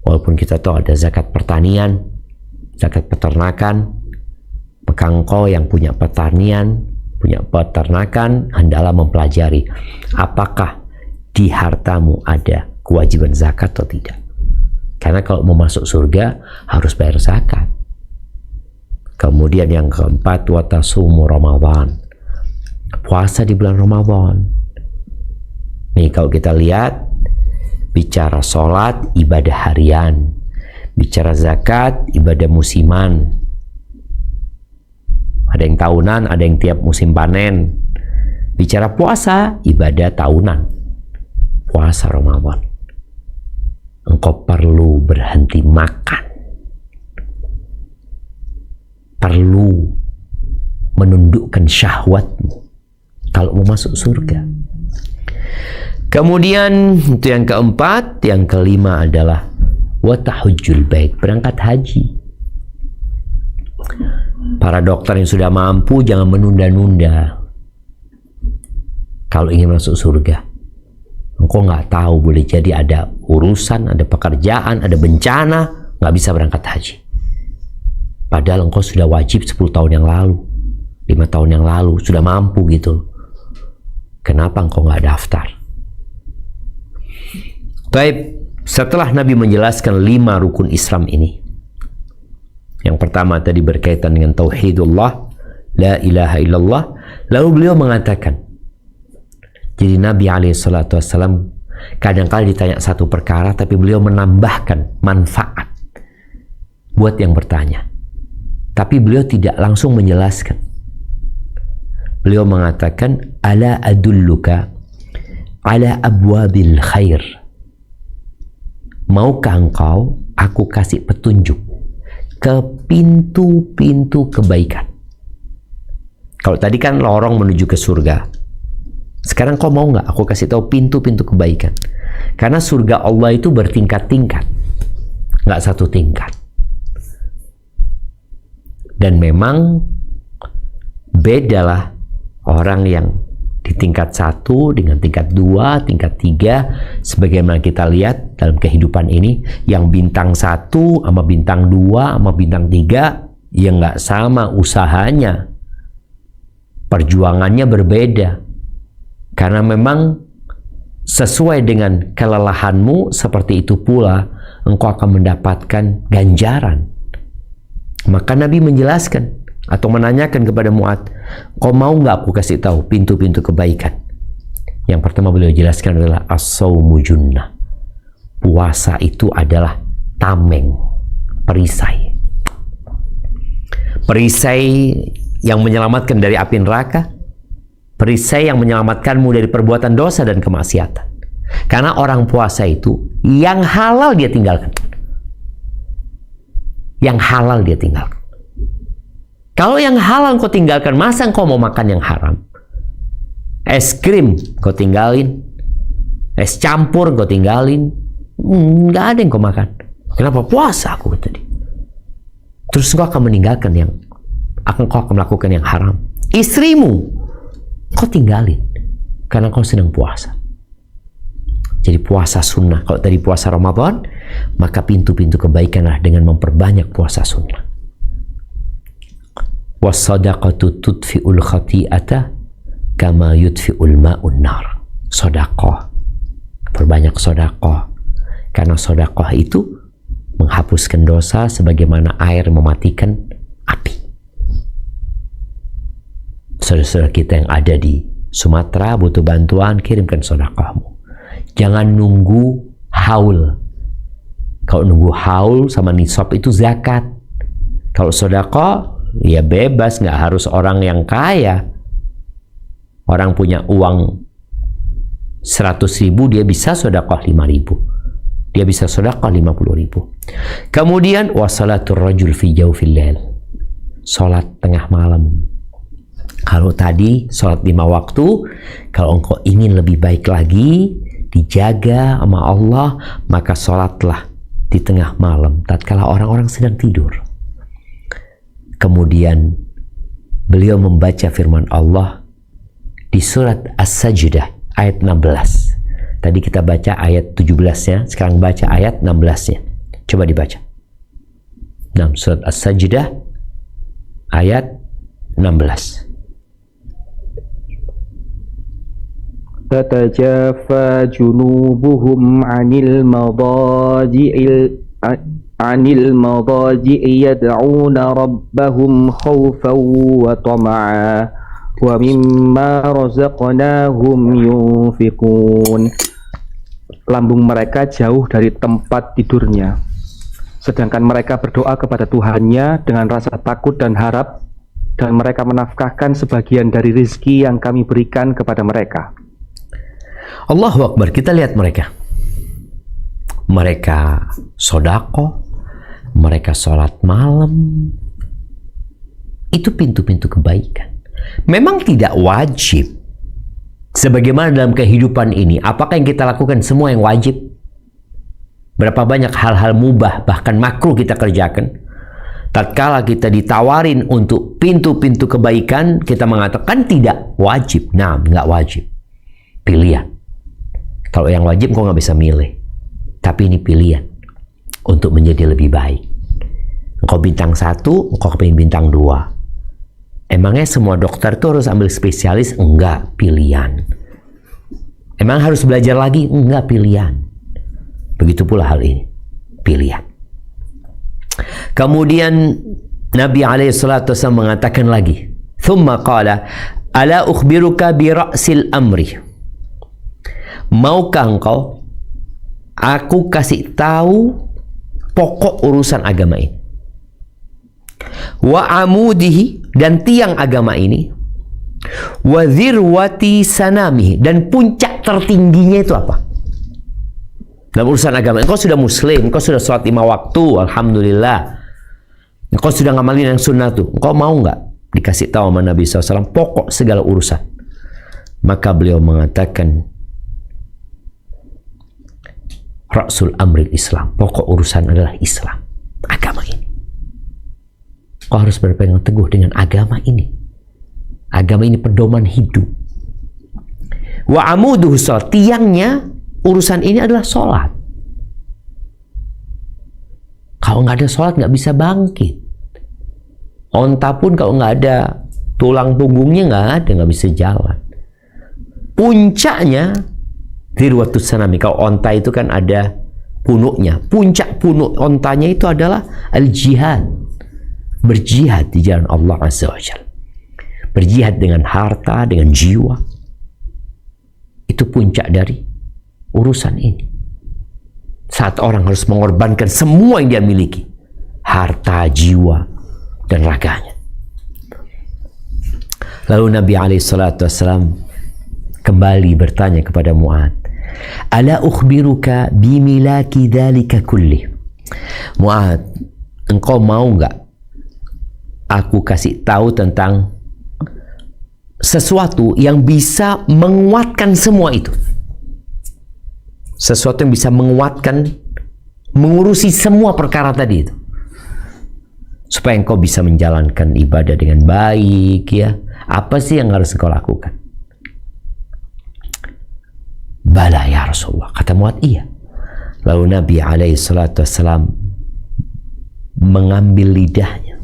Walaupun kita tahu ada zakat pertanian, zakat peternakan, maka engkau yang punya pertanian, punya peternakan, hendaklah mempelajari apakah di hartamu ada kewajiban zakat atau tidak. Karena kalau mau masuk surga harus bayar zakat. Kemudian yang keempat, watasumu Ramadan. Puasa di bulan Ramadan. Nih kalau kita lihat, bicara sholat, ibadah harian. Bicara zakat, ibadah musiman. Ada yang tahunan, ada yang tiap musim panen. Bicara puasa, ibadah tahunan. Puasa Ramadan. Engkau perlu berhenti makan. Perlu menundukkan syahwatmu kalau mau masuk surga. Kemudian itu yang keempat. Yang kelima adalah watahujjul bait, berangkat haji. Para dokter yang sudah mampu jangan menunda-nunda kalau ingin masuk surga. Engkau nggak tahu, boleh jadi ada urusan, ada pekerjaan, ada bencana, nggak bisa berangkat haji. Padahal engkau sudah wajib 10 tahun yang lalu, 5 tahun yang lalu, sudah mampu gitu. Kenapa engkau nggak daftar? Baik, setelah Nabi menjelaskan 5 rukun Islam ini, yang pertama tadi berkaitan dengan tauhidullah, la ilaha illallah, lalu beliau mengatakan, jadi Nabi SAW kadang-kala ditanya satu perkara, tapi beliau menambahkan manfaat buat yang bertanya. Tapi beliau tidak langsung menjelaskan. Beliau mengatakan, ala adulluka ala abwabil khair. Maukah engkau aku kasih petunjuk ke pintu-pintu kebaikan? Kalau tadi kan lorong menuju ke surga. Sekarang kau mau nggak aku kasih tahu pintu-pintu kebaikan? Karena surga Allah itu bertingkat-tingkat, nggak satu tingkat. Dan memang bedalah orang yang di tingkat 1 dengan tingkat 2, tingkat 3. Sebagaimana kita lihat dalam kehidupan ini, yang bintang 1 sama bintang 2 sama bintang 3 ya nggak sama usahanya, perjuangannya berbeda. Karena memang sesuai dengan kelelahanmu, seperti itu pula engkau akan mendapatkan ganjaran. Maka Nabi menjelaskan atau menanyakan kepada Mu'adz, kau mau nggak aku kasih tahu pintu-pintu kebaikan? Yang pertama beliau jelaskan adalah as-shaumu junnah. Puasa itu adalah tameng, perisai. Perisai yang menyelamatkan dari api neraka, perisai yang menyelamatkanmu dari perbuatan dosa dan kemaksiatan. Karena orang puasa itu yang halal dia tinggalkan. Yang halal dia tinggalkan. Kalau yang halal kau tinggalkan, masa kau mau makan yang haram? Es krim kau tinggalin, es campur kau tinggalin, nggak ada yang kau makan. Kenapa? Puasa aku tadi. Terus kau akan meninggalkan yang kau akan melakukan yang haram. Istrimu kau tinggalin karena kau sedang puasa. Jadi puasa sunnah. Kalau tadi puasa Ramadan, maka pintu-pintu kebaikanlah dengan memperbanyak puasa sunnah. Was-sadaqatu tudfi'ul khati'ata kama yudfi'ul ma'un nar. Sedekah, perbanyak sedekah, karena sedekah itu menghapuskan dosa sebagaimana air mematikan api. Saudara-saudara kita yang ada di Sumatera butuh bantuan, kirimkan sedekahmu. Jangan nunggu haul. Kalau nunggu haul sama nisab itu zakat. Kalau sedekah ya bebas, nggak harus orang yang kaya. Orang punya uang 100.000, dia bisa sedekah 5.000. Dia bisa sedekah 50.000. Kemudian wasalatul rajul fi jawfil lail. Salat tengah malam. Kalau tadi salat 5 waktu, kalau engkau ingin lebih baik lagi, dijaga sama Allah, maka salatlah di tengah malam tatkala orang-orang sedang tidur. Kemudian beliau membaca firman Allah di surat As-Sajdah ayat 16. Tadi kita baca ayat 17-nya, sekarang baca ayat 16-nya. Coba dibaca. Nah, surat As-Sajdah ayat 16. Tatajafa junubuhum 'anil madaji'i yad'una rabbahum khawfan wa tama'a wa mimma razaqnahum yunfiqun. Lambung mereka jauh dari tempat tidurnya, sedangkan mereka berdoa kepada Tuhannya dengan rasa takut dan harap, dan mereka menafkahkan sebagian dari rizki yang kami berikan kepada mereka. Allahu Akbar. Kita lihat mereka. Mereka sedekah, mereka sholat malam. Itu pintu-pintu kebaikan. Memang tidak wajib. Sebagaimana dalam kehidupan ini, apakah yang kita lakukan semua yang wajib? Berapa banyak hal-hal mubah, bahkan makruh kita kerjakan. Tatkala kita ditawarin untuk pintu-pintu kebaikan, kita mengatakan tidak wajib. Nah, nggak wajib. Pilihan. Kalau yang wajib kau nggak bisa milih. Tapi ini pilihan untuk menjadi lebih baik. Engkau bintang 1, engkau kepingin bintang 2. Emangnya semua dokter tuh harus ambil spesialis? Enggak, pilihan. Emang harus belajar lagi? Enggak, pilihan. Begitu pula hal ini, pilihan. Kemudian Nabi SAW mengatakan lagi, "Thumma qala, ala ukhbiruka bi ra'sil amri." Maukah engkau aku kasih tahu pokok urusan agama ini? Wa amudihi, dan tiang agama ini. Wa dzirwati sanamihi, dan puncak tertingginya itu apa? Dalam urusan agama, engkau sudah muslim, engkau sudah sholat 5 waktu, alhamdulillah. Engkau sudah ngamalin yang sunnah tuh. Engkau mau nggak dikasih tahu sama Nabi SAW pokok segala urusan? Maka beliau mengatakan, Rasul amril Islam, pokok urusan adalah Islam, agama ini. Kau harus berpegang teguh dengan agama ini. Agama ini pedoman hidup. Wa amuduhu sholat, tiangnya urusan ini adalah sholat. Kalau nggak ada sholat nggak bisa bangkit. Onta pun kalau nggak ada tulang punggungnya nggak ada, nggak bisa jalan. Puncaknya Dirwatus sanami, kalau onta itu kan ada punuknya. Puncak punuk ontanya itu adalah al-jihad. Berjihad di jalan Allah Azza wa Jalla. Berjihad dengan harta, dengan jiwa. Itu puncak dari urusan ini. Saat orang harus mengorbankan semua yang dia miliki. Harta, jiwa, dan raganya. Lalu Nabi SAW kembali bertanya kepada Mu'ad, "Ala ukhbiruka bimilaki dhalika kulli?" Mu'ad, engkau mau nggak aku kasih tahu tentang sesuatu yang bisa menguatkan semua itu? Sesuatu yang bisa menguatkan, mengurusi semua perkara tadi itu. Supaya engkau bisa menjalankan ibadah dengan baik, ya. Apa sih yang harus engkau lakukan? Bala ya Rasulullah. Kata Mu'ad, iya. Lalu Nabi SAW mengambil lidahnya.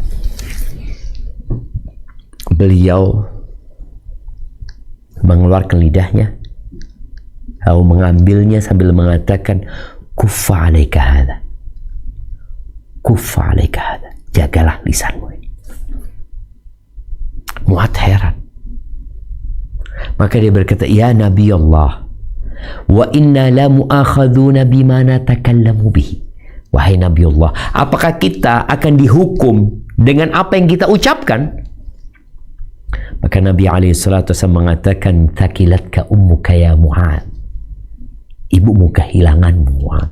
Beliau mengeluarkan lidahnya, lalu mengambilnya sambil mengatakan, "Kuffa alaika hadha. Kuffa alaika hadha." Jagalah lisanmu ini. Mu'ad heran. Maka dia berkata, "Ya Nabi Allah, wa inna la mu'akhaduna bima natakallamu bihi." Wahai Nabi Allah, apakah kita akan dihukum dengan apa yang kita ucapkan? Maka Nabi SAW mengatakan, "Thakilatka ummuka ya Mu'ad." Ibumu kehilangan Mu'ad.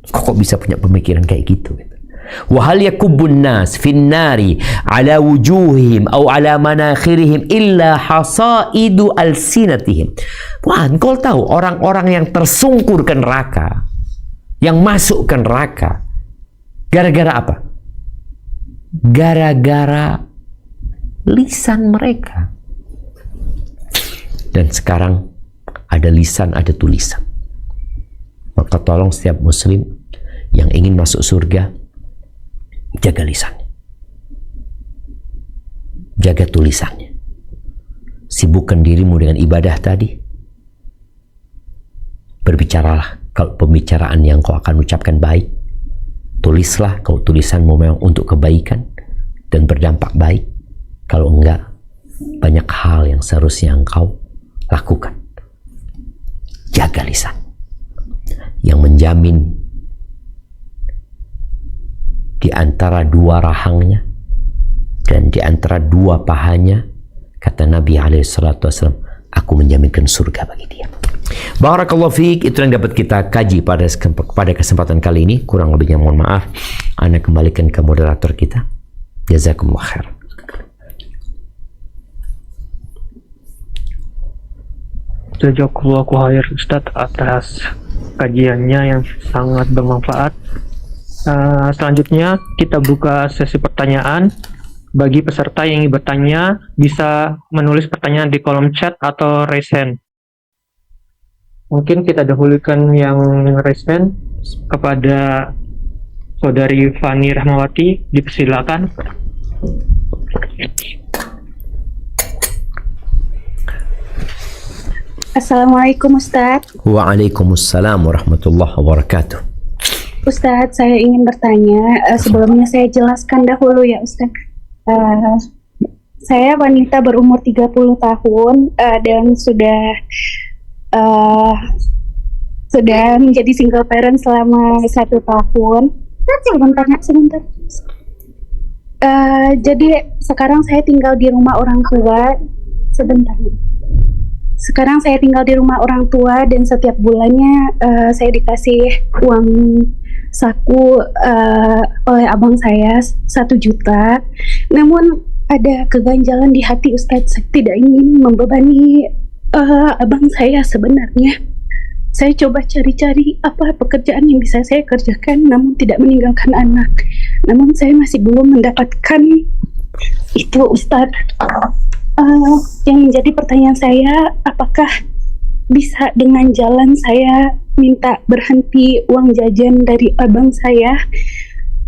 Kok bisa punya pemikiran kayak gitu? Wa hal yakubbun nas fin nari ala wujuhihim aw ala manakhirihim illa hasaidu alsinatihim. Wah, engkau tahu orang-orang yang tersungkur ke neraka, yang masuk ke neraka, gara-gara apa? Gara-gara lisan mereka. Dan sekarang ada lisan, ada tulisan. Maka tolong setiap muslim yang ingin masuk surga, jaga lisannya, jaga tulisannya. Sibukkan dirimu dengan ibadah tadi. Berbicaralah kalau pembicaraan yang kau akan ucapkan baik. Tulislah kalau tulisanmu memang untuk kebaikan dan berdampak baik. Kalau enggak, banyak hal yang seharusnya engkau lakukan. Jaga lisan. Yang menjamin di antara dua rahangnya dan di antara dua pahanya, kata Nabi SAW, aku menjaminkan surga bagi dia. Barakallahu fiik. Itu yang dapat kita kaji pada kesempatan kali ini. Kurang lebihnya mohon maaf. Ana kembalikan ke moderator kita. Jazakumullah khair. Jazakallahu khair Ustadz atas kajiannya yang sangat bermanfaat. Selanjutnya kita buka sesi pertanyaan. Bagi peserta yang ingin bertanya, bisa menulis pertanyaan di kolom chat atau raise hand. Mungkin kita dahulukan yang raise hand kepada Saudari Fani Rahmawati, dipersilakan. Assalamualaikum Ustadz. Waalaikumsalam warahmatullahi wabarakatuh. Ustadz, saya ingin bertanya, sebelumnya saya jelaskan dahulu ya Ustadz. Saya wanita berumur 30 tahun dan sudah menjadi single parent selama 1 tahun. Sebentar. Jadi sekarang saya tinggal di rumah orang tua. Sekarang saya tinggal di rumah orang tua dan setiap bulannya saya dikasih uang saku oleh abang saya 1 juta. Namun ada keganjalan di hati Ustadz. Saya tidak ingin membebani abang saya sebenarnya. Saya coba cari-cari apa pekerjaan yang bisa saya kerjakan namun tidak meninggalkan anak. Namun saya masih belum mendapatkan itu Ustadz. Yang menjadi pertanyaan saya, apakah bisa dengan jalan saya minta berhenti uang jajan dari abang saya,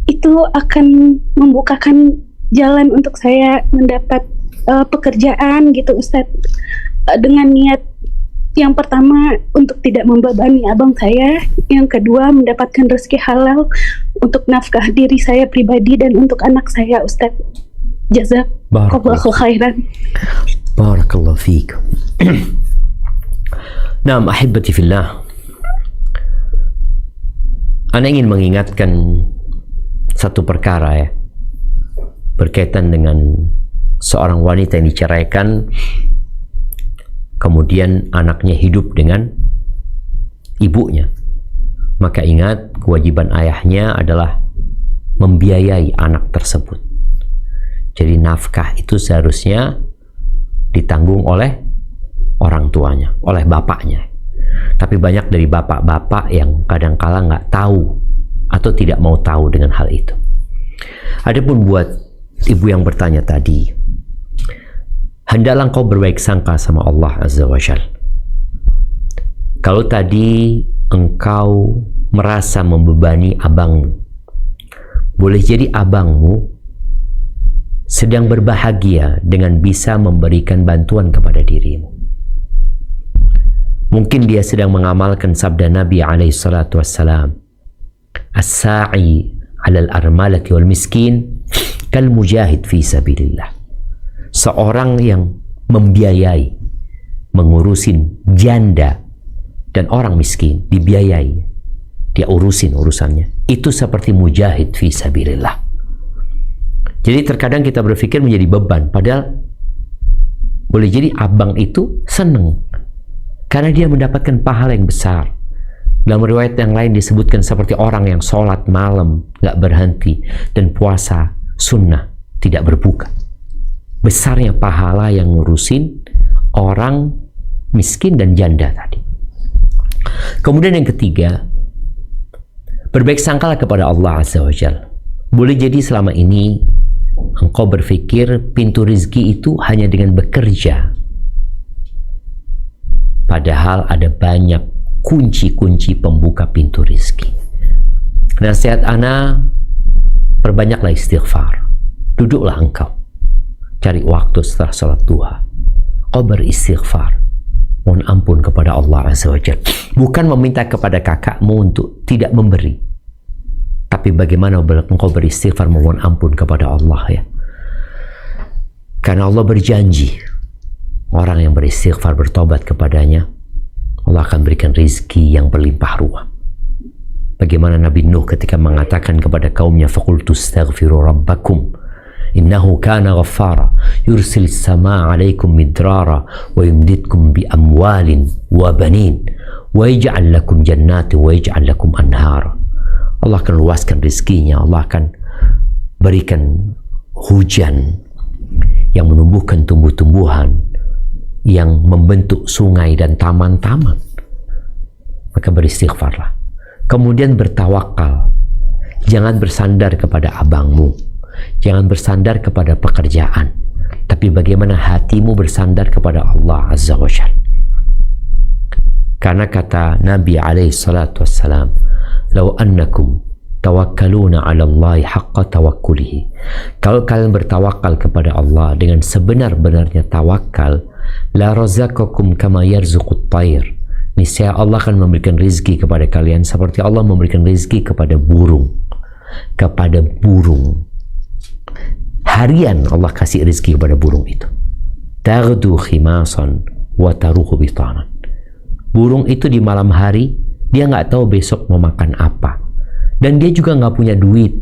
itu akan membukakan jalan untuk saya mendapat pekerjaan gitu Ustadz, dengan niat Yang pertama, untuk tidak membebani abang saya. Yang kedua, mendapatkan rezeki halal untuk nafkah diri saya pribadi dan untuk anak saya, Ustadz. Jazakallahu khairan. Barakallahu fiik. Naam, ahibati fillah. Ana ingin mengingatkan satu perkara ya, berkaitan dengan seorang wanita yang diceraikan, kemudian anaknya hidup dengan ibunya. Maka ingat, kewajiban ayahnya adalah membiayai anak tersebut. Jadi nafkah itu seharusnya ditanggung oleh orang tuanya, oleh bapaknya. Tapi banyak dari bapak-bapak yang kadang-kala nggak tahu atau tidak mau tahu dengan hal itu. Adapun buat ibu yang bertanya tadi, hendaklah engkau berbaik sangka sama Allah Azza wa Jalla. Kalau tadi engkau merasa membebani abangmu, boleh jadi abangmu sedang berbahagia dengan bisa memberikan bantuan kepada dirimu. Mungkin dia sedang mengamalkan sabda Nabi alaihi salatu wassalam, as-sa'i 'alal armalati wal miskin kal mujahid fi sabilillah. Seorang yang membiayai, mengurusin janda dan orang miskin, dibiayai, dia urusin urusannya, itu seperti mujahid fi sabilillah. Jadi terkadang kita berpikir menjadi beban, padahal boleh jadi abang itu senang karena dia mendapatkan pahala yang besar. Dalam riwayat yang lain disebutkan seperti orang yang sholat malam gak berhenti dan puasa sunnah tidak berbuka. Besarnya pahala yang ngurusin orang miskin dan janda tadi. Kemudian yang ketiga, berbaik sangkalah kepada Allah Azza wa Jalla. Boleh jadi selama ini engkau berpikir pintu rizki itu hanya dengan bekerja, padahal ada banyak kunci-kunci pembuka pintu rizki. Nasihat ana, perbanyaklah istighfar. Duduklah engkau, cari waktu setelah salat duha, kau beristighfar, mohon ampun kepada Allah Azza wa Jalla. Bukan meminta kepada kakakmu untuk tidak memberi, tapi bagaimana engkau beristighfar mohon ampun kepada Allah ya. Karena Allah berjanji, orang yang beristighfar bertobat kepadanya, Allah akan berikan rizki yang berlimpah ruah. Bagaimana Nabi Nuh ketika mengatakan kepada kaumnya, faqultu astaghfiru rabbakum innahu kana ghaffara yursilis samaa 'alaikum midrara wa yumdidkum bi amwalin wa banin wa yaj'al lakum jannatin wa yaj'al lakum anhara. Allah akan luaskan rizkinya, Allah akan berikan hujan yang menumbuhkan tumbuh-tumbuhan, yang membentuk sungai dan taman-taman. Maka beristighfarlah. Kemudian bertawakal. Jangan bersandar kepada abangmu, jangan bersandar kepada pekerjaan, tapi bagaimana hatimu bersandar kepada Allah Azza wa Jalla. Karena kata Nabi alaihi salatu wassalam, "Lau annakum tawakkaluna 'ala Allahi haqqa tawakkulihi." Kalau kalian bertawakal kepada Allah dengan sebenar-benarnya tawakal, la razaqakum kama yarzuqut tayr. Niscaya Allah akan memberikan rizki kepada kalian seperti Allah memberikan rizki kepada burung. Kepada burung. Harian Allah kasih rizki kepada burung itu. Taghdu khimasan wa taruhu bitanan. Burung itu di malam hari, dia nggak tahu besok mau makan apa. Dan dia juga nggak punya duit.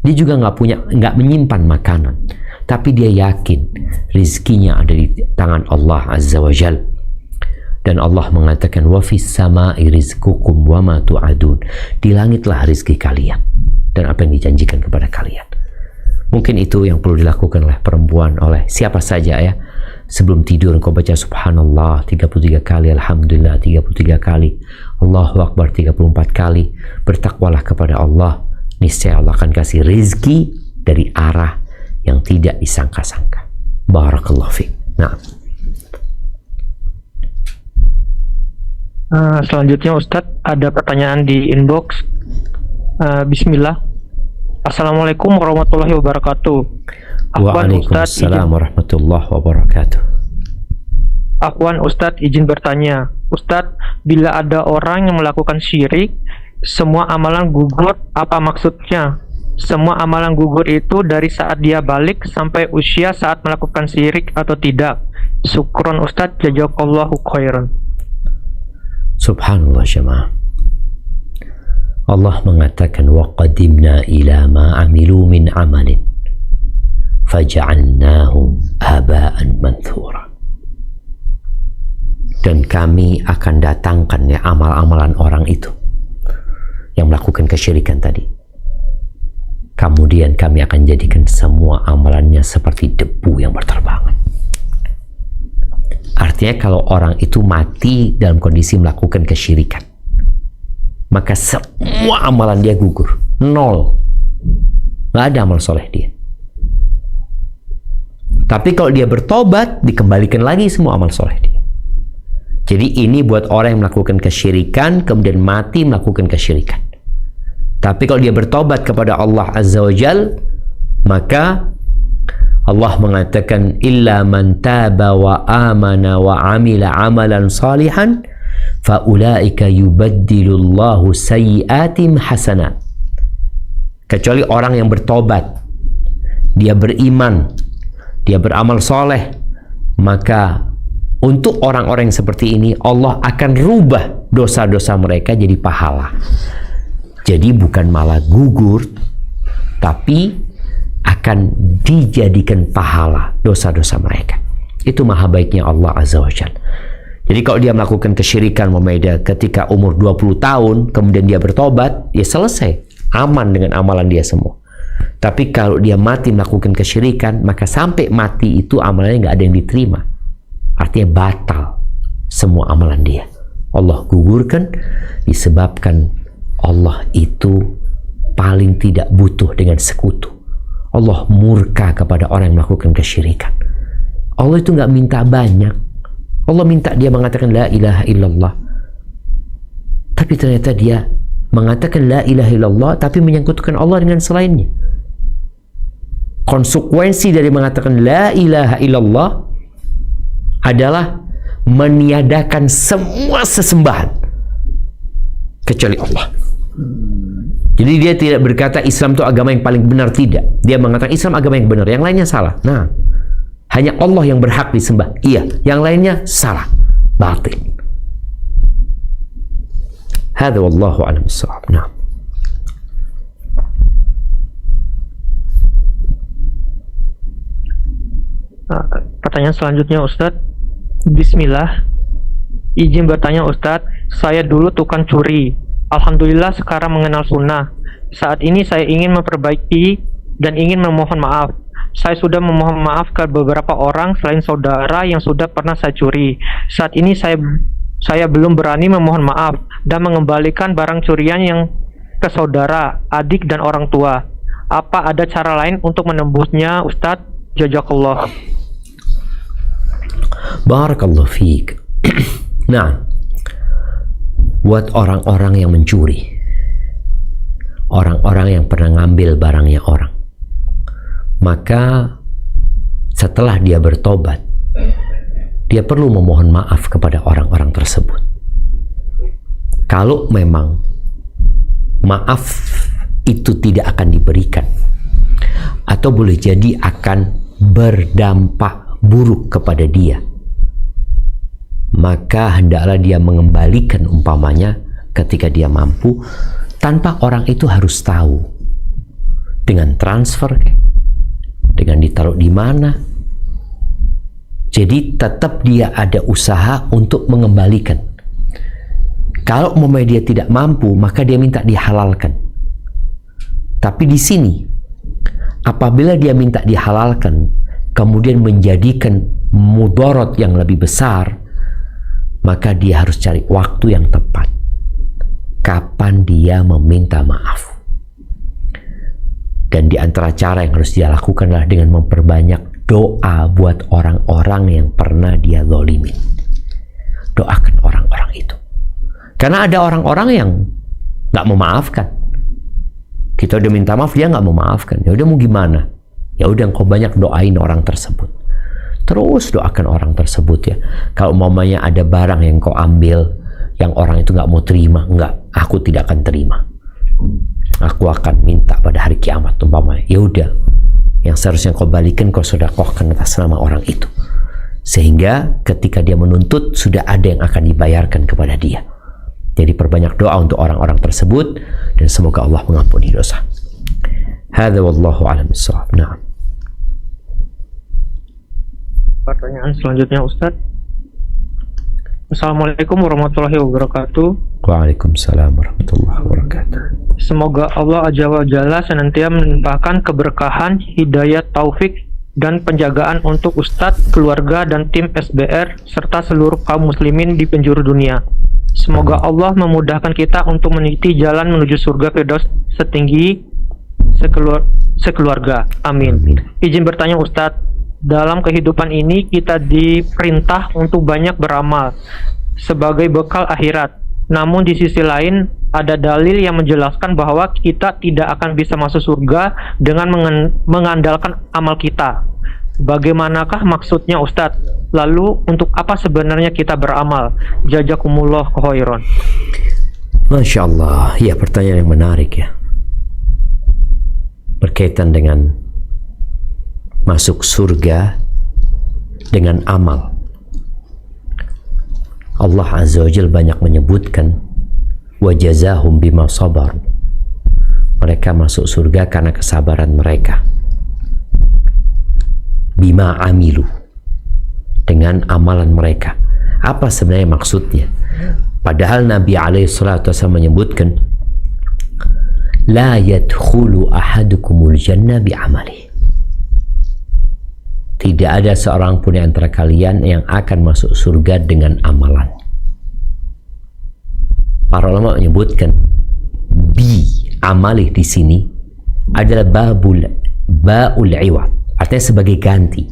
Dia juga nggak menyimpan makanan. Tapi dia yakin rizkinya ada di tangan Allah Azza wa Jal. Dan Allah mengatakan, wa fis sama'i rizqukum wa ma tu'adun. Di langitlah rizki kalian dan apa yang dijanjikan kepada kalian. Mungkin itu yang perlu dilakukan oleh perempuan, oleh siapa saja ya. Sebelum tidur engkau baca subhanallah 33 kali, alhamdulillah 33 kali, Allahu Akbar 34 kali. Bertakwalah kepada Allah, niscaya Allah akan kasih rizki dari arah yang tidak disangka-sangka. Barakallahu fiik. Nah, selanjutnya Ustadz ada pertanyaan di inbox. Bismillah. Assalamualaikum warahmatullahi wabarakatuh. Waalaikumsalam warahmatullahi wabarakatuh. Afwan Ustadz izin bertanya, Ustadz, bila ada orang yang melakukan syirik, semua amalan gugur, apa maksudnya? Semua amalan gugur itu dari saat dia balik sampai usia saat melakukan syirik atau tidak? Syukron Ustadz, jazakallahu khairan. Subhanallah jemaah. Allah mengatakan wa qadimna ila ma amilu min amalin faja'alnahu haba'an manthura. Dan kami akan datangkan ya amal-amalan orang itu yang melakukan kesyirikan tadi. Kemudian kami akan jadikan semua amalannya seperti debu yang berterbangan. Artinya kalau orang itu mati dalam kondisi melakukan kesyirikan, maka semua amalan dia gugur, nol, nggak ada amal soleh dia. Tapi kalau dia bertobat, dikembalikan lagi semua amal soleh dia. Jadi ini buat orang yang melakukan kesyirikan kemudian mati melakukan kesyirikan. Tapi kalau dia bertobat kepada Allah Azza wa Jal, maka Allah mengatakan illa man taba wa amana wa amila amalan salihan faulaika yubaddilullahu sayyiatim hasanat. Kecuali orang yang bertobat, dia beriman, dia beramal soleh, maka untuk orang-orang yang seperti ini Allah akan rubah dosa-dosa mereka jadi pahala. Jadi bukan malah gugur, tapi akan dijadikan pahala dosa-dosa mereka. Itu maha baiknya Allah Azza wa Jalla. Jadi kalau dia melakukan kesyirikan ketika umur 20 tahun, kemudian dia bertobat, ya selesai, aman dengan amalan dia semua. Tapi kalau dia mati melakukan kesyirikan, maka sampai mati itu amalannya nggak ada yang diterima. Artinya batal semua amalan dia. Allah gugurkan disebabkan Allah itu paling tidak butuh dengan sekutu. Allah murka kepada orang yang melakukan kesyirikan. Allah itu nggak minta banyak. Allah minta dia mengatakan la ilaha illallah. Tapi ternyata dia mengatakan la ilaha illallah tapi menyangkutkan Allah dengan selainnya. Konsekuensi dari mengatakan la ilaha illallah adalah meniadakan semua sesembahan kecuali Allah. Jadi dia tidak berkata Islam itu agama yang paling benar, tidak. Dia mengatakan Islam agama yang benar, yang lainnya salah. Nah, hanya Allah yang berhak disembah. Iya, yang lainnya salah, batil. Hadza wallahu a'lam bissawab. Nah. Pertanyaan selanjutnya Ustadz. Bismillah. Izin bertanya Ustadz, saya dulu tukang curi. Alhamdulillah sekarang mengenal sunnah. Saat ini saya ingin memperbaiki dan ingin memohon maaf. Saya sudah memohon maaf ke beberapa orang selain saudara yang sudah pernah saya curi. Saat ini saya belum berani memohon maaf dan mengembalikan barang curian yang ke saudara, adik dan orang tua. Apa ada cara lain untuk menembusnya Ustadz? Jazakallah. Barakallahu fiik. Nah, buat orang-orang yang mencuri, orang-orang yang pernah ngambil barangnya orang, maka setelah dia bertobat, dia perlu memohon maaf kepada orang-orang tersebut. Kalau memang maaf itu tidak akan diberikan, atau boleh jadi akan berdampak buruk kepada dia, maka hendaklah dia mengembalikan umpamanya ketika dia mampu, tanpa orang itu harus tahu, dengan transfer, dengan ditaruh di mana. Jadi tetap dia ada usaha untuk mengembalikan. Kalau dia tidak mampu, maka dia minta dihalalkan. Tapi di sini, apabila dia minta dihalalkan, kemudian menjadikan mudarat yang lebih besar, maka dia harus cari waktu yang tepat. Kapan dia meminta maaf. Dan di antara cara yang harus dia lakukan adalah dengan memperbanyak doa buat orang-orang yang pernah dia zalimin. Doakan orang-orang itu. Karena ada orang-orang yang nggak memaafkan. Kita udah minta maaf, dia nggak memaafkan. Ya udah mau gimana? Ya udah engkau banyak doain orang tersebut. terus doakan orang tersebut ya. Kalau umpamanya ada barang yang kau ambil yang orang itu nggak mau terima, nggak, aku tidak akan terima, aku akan minta pada hari kiamat umpamanya, ya udah, yang seharusnya kau balikin kau sedekahkan atas nama orang itu, sehingga ketika dia menuntut sudah ada yang akan dibayarkan kepada dia. Jadi perbanyak doa untuk orang-orang tersebut dan semoga Allah mengampuni dosa. Hadza wallahu a'lam bissawab. Na'am. Pertanyaan selanjutnya Ustadz. Assalamualaikum warahmatullahi wabarakatuh. Waalaikumsalam warahmatullahi wabarakatuh. Semoga Allah Azza wa Jalla senantiasa melimpahkan keberkahan, hidayah, taufik, dan penjagaan untuk Ustadz, keluarga, dan tim SBR, serta seluruh kaum muslimin di penjuru dunia. Semoga Allah memudahkan kita untuk meniti jalan menuju surga Firdaus setinggi sekeluarga. Amin. Izin bertanya Ustadz, dalam kehidupan ini kita diperintah untuk banyak beramal sebagai bekal akhirat. Namun di sisi lain ada dalil yang menjelaskan bahwa kita tidak akan bisa masuk surga dengan mengandalkan amal kita. Bagaimanakah maksudnya Ustadz? Lalu untuk apa sebenarnya kita beramal? Jazakumullah khairan. Masya Allah, ya pertanyaan yang menarik ya, berkaitan dengan masuk surga dengan amal. Allah Azza wa Jalla banyak menyebutkan wa jazahum bima sabar, mereka masuk surga karena kesabaran mereka, bima amilu, dengan amalan mereka. Apa sebenarnya maksudnya? Padahal Nabi alaihissalatu wassalam menyebutkan la yadkhulu ahadukumul jannah bi'amali, tidak ada seorang pun di antara kalian yang akan masuk surga dengan amalan. Para ulama menyebutkan bi amali di sini adalah ba'ul iwad, artinya sebagai ganti.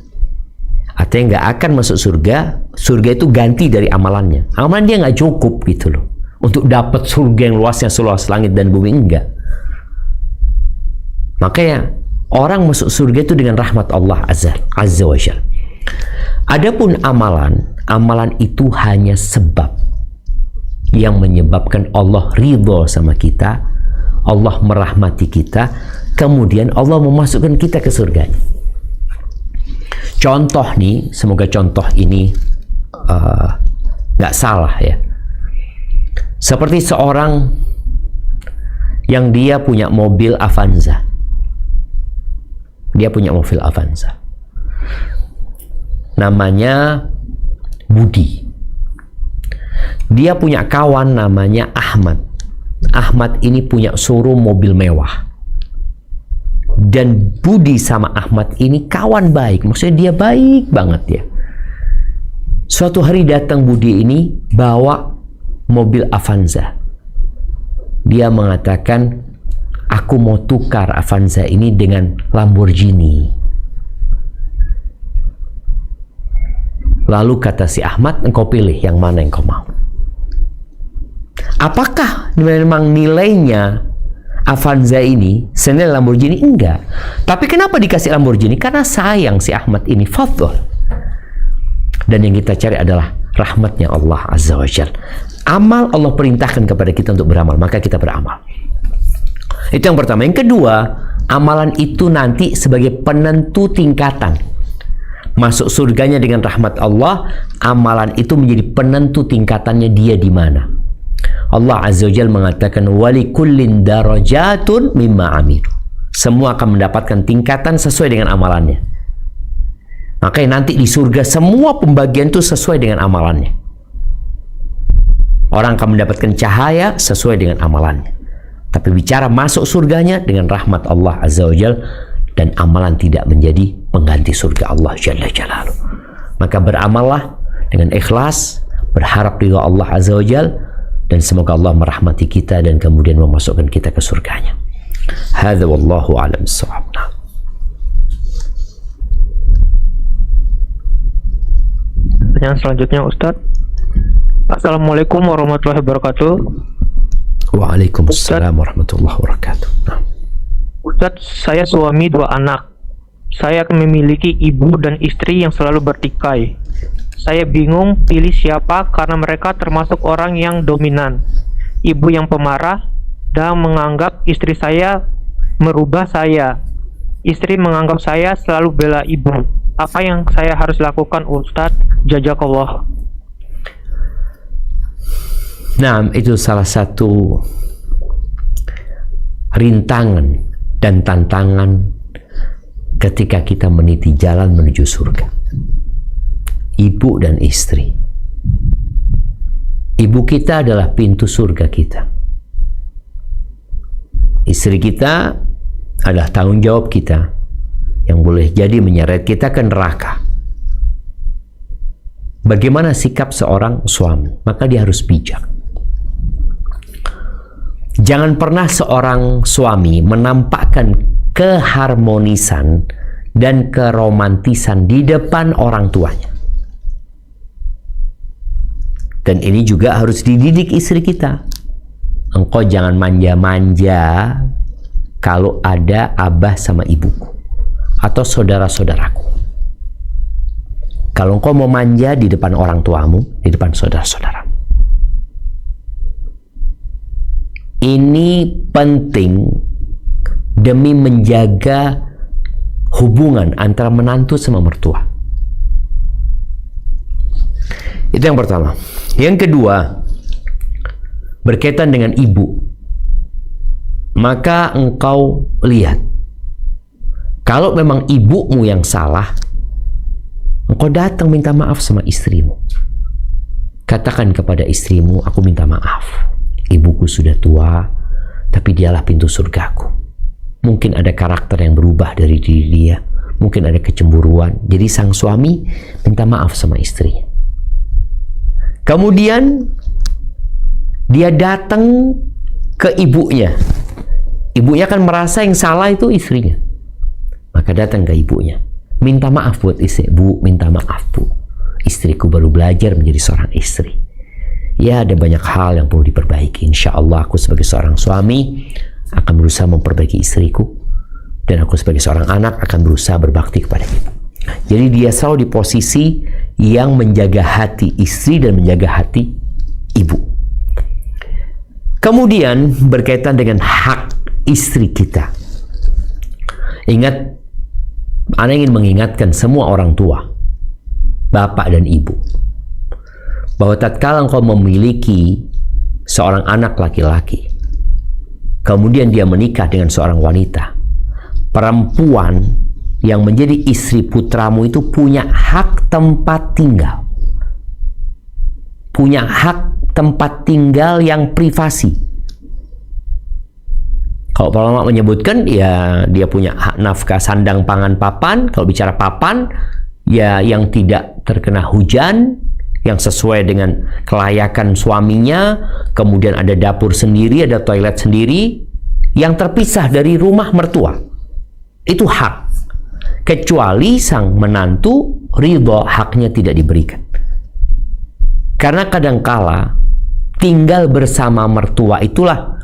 Artinya nggak akan masuk surga, surga itu ganti dari amalannya. Amalan dia nggak cukup gitu loh untuk dapat surga yang luasnya seluas langit dan bumi, enggak. Makanya orang masuk surga itu dengan rahmat Allah Azza wa Jalla. Adapun amalan itu hanya sebab yang menyebabkan Allah ridho sama kita, Allah merahmati kita, kemudian Allah memasukkan kita ke surganya. Contoh nih, semoga contoh ini nggak salah ya. Seperti seorang yang dia punya mobil Avanza. Dia punya mobil Avanza. Namanya Budi. Dia punya kawan namanya Ahmad. Ahmad ini punya showroom mobil mewah. Dan Budi sama Ahmad ini kawan baik, maksudnya dia baik banget ya. Suatu hari datang Budi ini bawa mobil Avanza. Dia mengatakan, aku mau tukar Avanza ini dengan Lamborghini. Lalu kata si Ahmad, engkau pilih yang mana yang kau mau. Apakah memang nilainya Avanza ini senilai Lamborghini? Enggak. Tapi kenapa dikasih Lamborghini? Karena sayang si Ahmad ini, fadhol. Dan yang kita cari adalah rahmatnya Allah Azza wa Jalla. Amal Allah perintahkan kepada kita untuk beramal, maka kita beramal. Itu yang pertama. Yang kedua, amalan itu nanti sebagai penentu tingkatan. Masuk surganya dengan rahmat Allah, amalan itu menjadi penentu tingkatannya dia di mana. Allah Azza wa Jalla mengatakan wali kullin darajatun mimma amilu. Semua akan mendapatkan tingkatan sesuai dengan amalannya. Makanya nanti di surga semua pembagian itu sesuai dengan amalannya. Orang akan mendapatkan cahaya sesuai dengan amalannya. Tapi bicara masuk surganya dengan rahmat Allah Azza wa Jalla, dan amalan tidak menjadi pengganti surga Allah Jalla Jalaluh. Maka beramallah dengan ikhlas, berharap ridha Allah Azza wa Jalla, dan semoga Allah merahmati kita dan kemudian memasukkan kita ke surganya. Hadza wallahu a'lam bissawab. Pertanyaan selanjutnya Ustadz. Assalamualaikum warahmatullahi wabarakatuh. Waalaikumsalam warahmatullahi wabarakatuh. Ustadz, saya suami 2 anak. Saya memiliki ibu dan istri yang selalu bertikai. Saya bingung pilih siapa karena mereka termasuk orang yang dominan. Ibu yang pemarah dan menganggap istri saya merubah saya. Istri menganggap saya selalu bela ibu. Apa yang saya harus lakukan, Ustadz? Jazakallah. Nah, itu salah satu rintangan dan tantangan ketika kita meniti jalan menuju surga. Ibu dan istri. Ibu kita adalah pintu surga kita. Istri kita adalah tanggung jawab kita yang boleh jadi menyeret kita ke neraka. Bagaimana sikap seorang suami? Maka dia harus bijak. Jangan pernah seorang suami menampakkan keharmonisan dan keromantisan di depan orang tuanya. Dan ini juga harus dididik istri kita. Engkau jangan manja-manja kalau ada abah sama ibuku atau saudara-saudaraku. Kalau engkau mau manja di depan orang tuamu, di depan saudara-saudaramu. Ini penting demi menjaga hubungan antara menantu sama mertua. Itu yang pertama. Yang kedua, berkaitan dengan ibu. Maka engkau lihat, kalau memang ibumu yang salah, engkau datang minta maaf sama istrimu. Katakan kepada istrimu, aku minta maaf. Ibuku sudah tua, tapi dialah pintu surgaku. Mungkin ada karakter yang berubah dari diri dia. Mungkin ada kecemburuan. Jadi sang suami minta maaf sama istrinya. Kemudian dia datang ke ibunya. Ibunya kan merasa yang salah itu istrinya. Maka datang ke ibunya. Minta maaf buat istri. Bu, minta maaf bu. Istriku baru belajar menjadi seorang istri. Ya, ada banyak hal yang perlu diperbaiki. Insya Allah aku sebagai seorang suami akan berusaha memperbaiki istriku, dan aku sebagai seorang anak akan berusaha berbakti kepada ibu. Jadi dia selalu di posisi yang menjaga hati istri dan menjaga hati ibu. Kemudian berkaitan dengan hak istri kita. Ingat, Ana ingin mengingatkan semua orang tua, bapak dan ibu, bahwa tatkala engkau memiliki seorang anak laki-laki, kemudian dia menikah dengan seorang wanita, perempuan yang menjadi istri putramu itu punya hak tempat tinggal. Punya hak tempat tinggal yang privasi. Kalau para ulama menyebutkan, ya dia punya hak nafkah sandang pangan papan. Kalau bicara papan, ya yang tidak terkena hujan, yang sesuai dengan kelayakan suaminya, kemudian ada dapur sendiri, ada toilet sendiri, yang terpisah dari rumah mertua. Itu hak. Kecuali sang menantu ridho, haknya tidak diberikan. Karena kadangkala tinggal bersama mertua itulah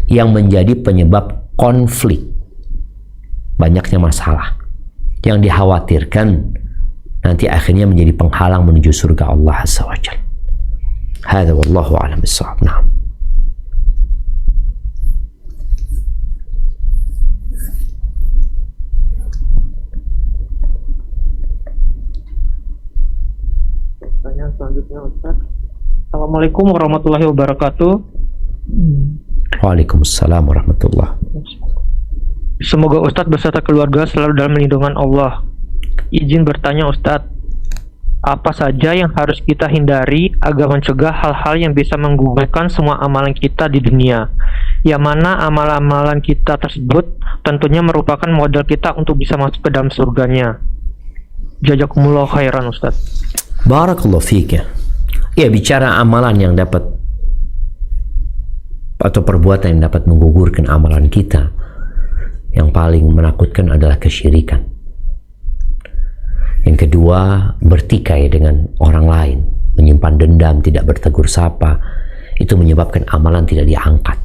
yang menjadi penyebab konflik. Banyaknya masalah yang dikhawatirkan nanti akhirnya menjadi penghalang menuju surga Allah Azza wa Jalla. Hadza wallahu a'lam bissawab. Na'am. Pertanyaan selanjutnya, Ustaz. Assalamualaikum warahmatullahi wabarakatuh. Waalaikumsalam warahmatullahi. Semoga Ustadz beserta keluarga selalu dalam lindungan Allah. Izin bertanya Ustadz, apa saja yang harus kita hindari agar mencegah hal-hal yang bisa menggugurkan semua amalan kita di dunia? Yang mana amalan-amalan kita tersebut tentunya merupakan modal kita untuk bisa masuk ke dalam surganya. Jazakumullah khairan Ustadz. Barakallahu fiik ya. Ya, bicara amalan yang dapat atau perbuatan yang dapat menggugurkan amalan kita, yang paling menakutkan adalah kesyirikan. Yang kedua, bertikai dengan orang lain, menyimpan dendam, tidak bertegur sapa, itu menyebabkan amalan tidak diangkat.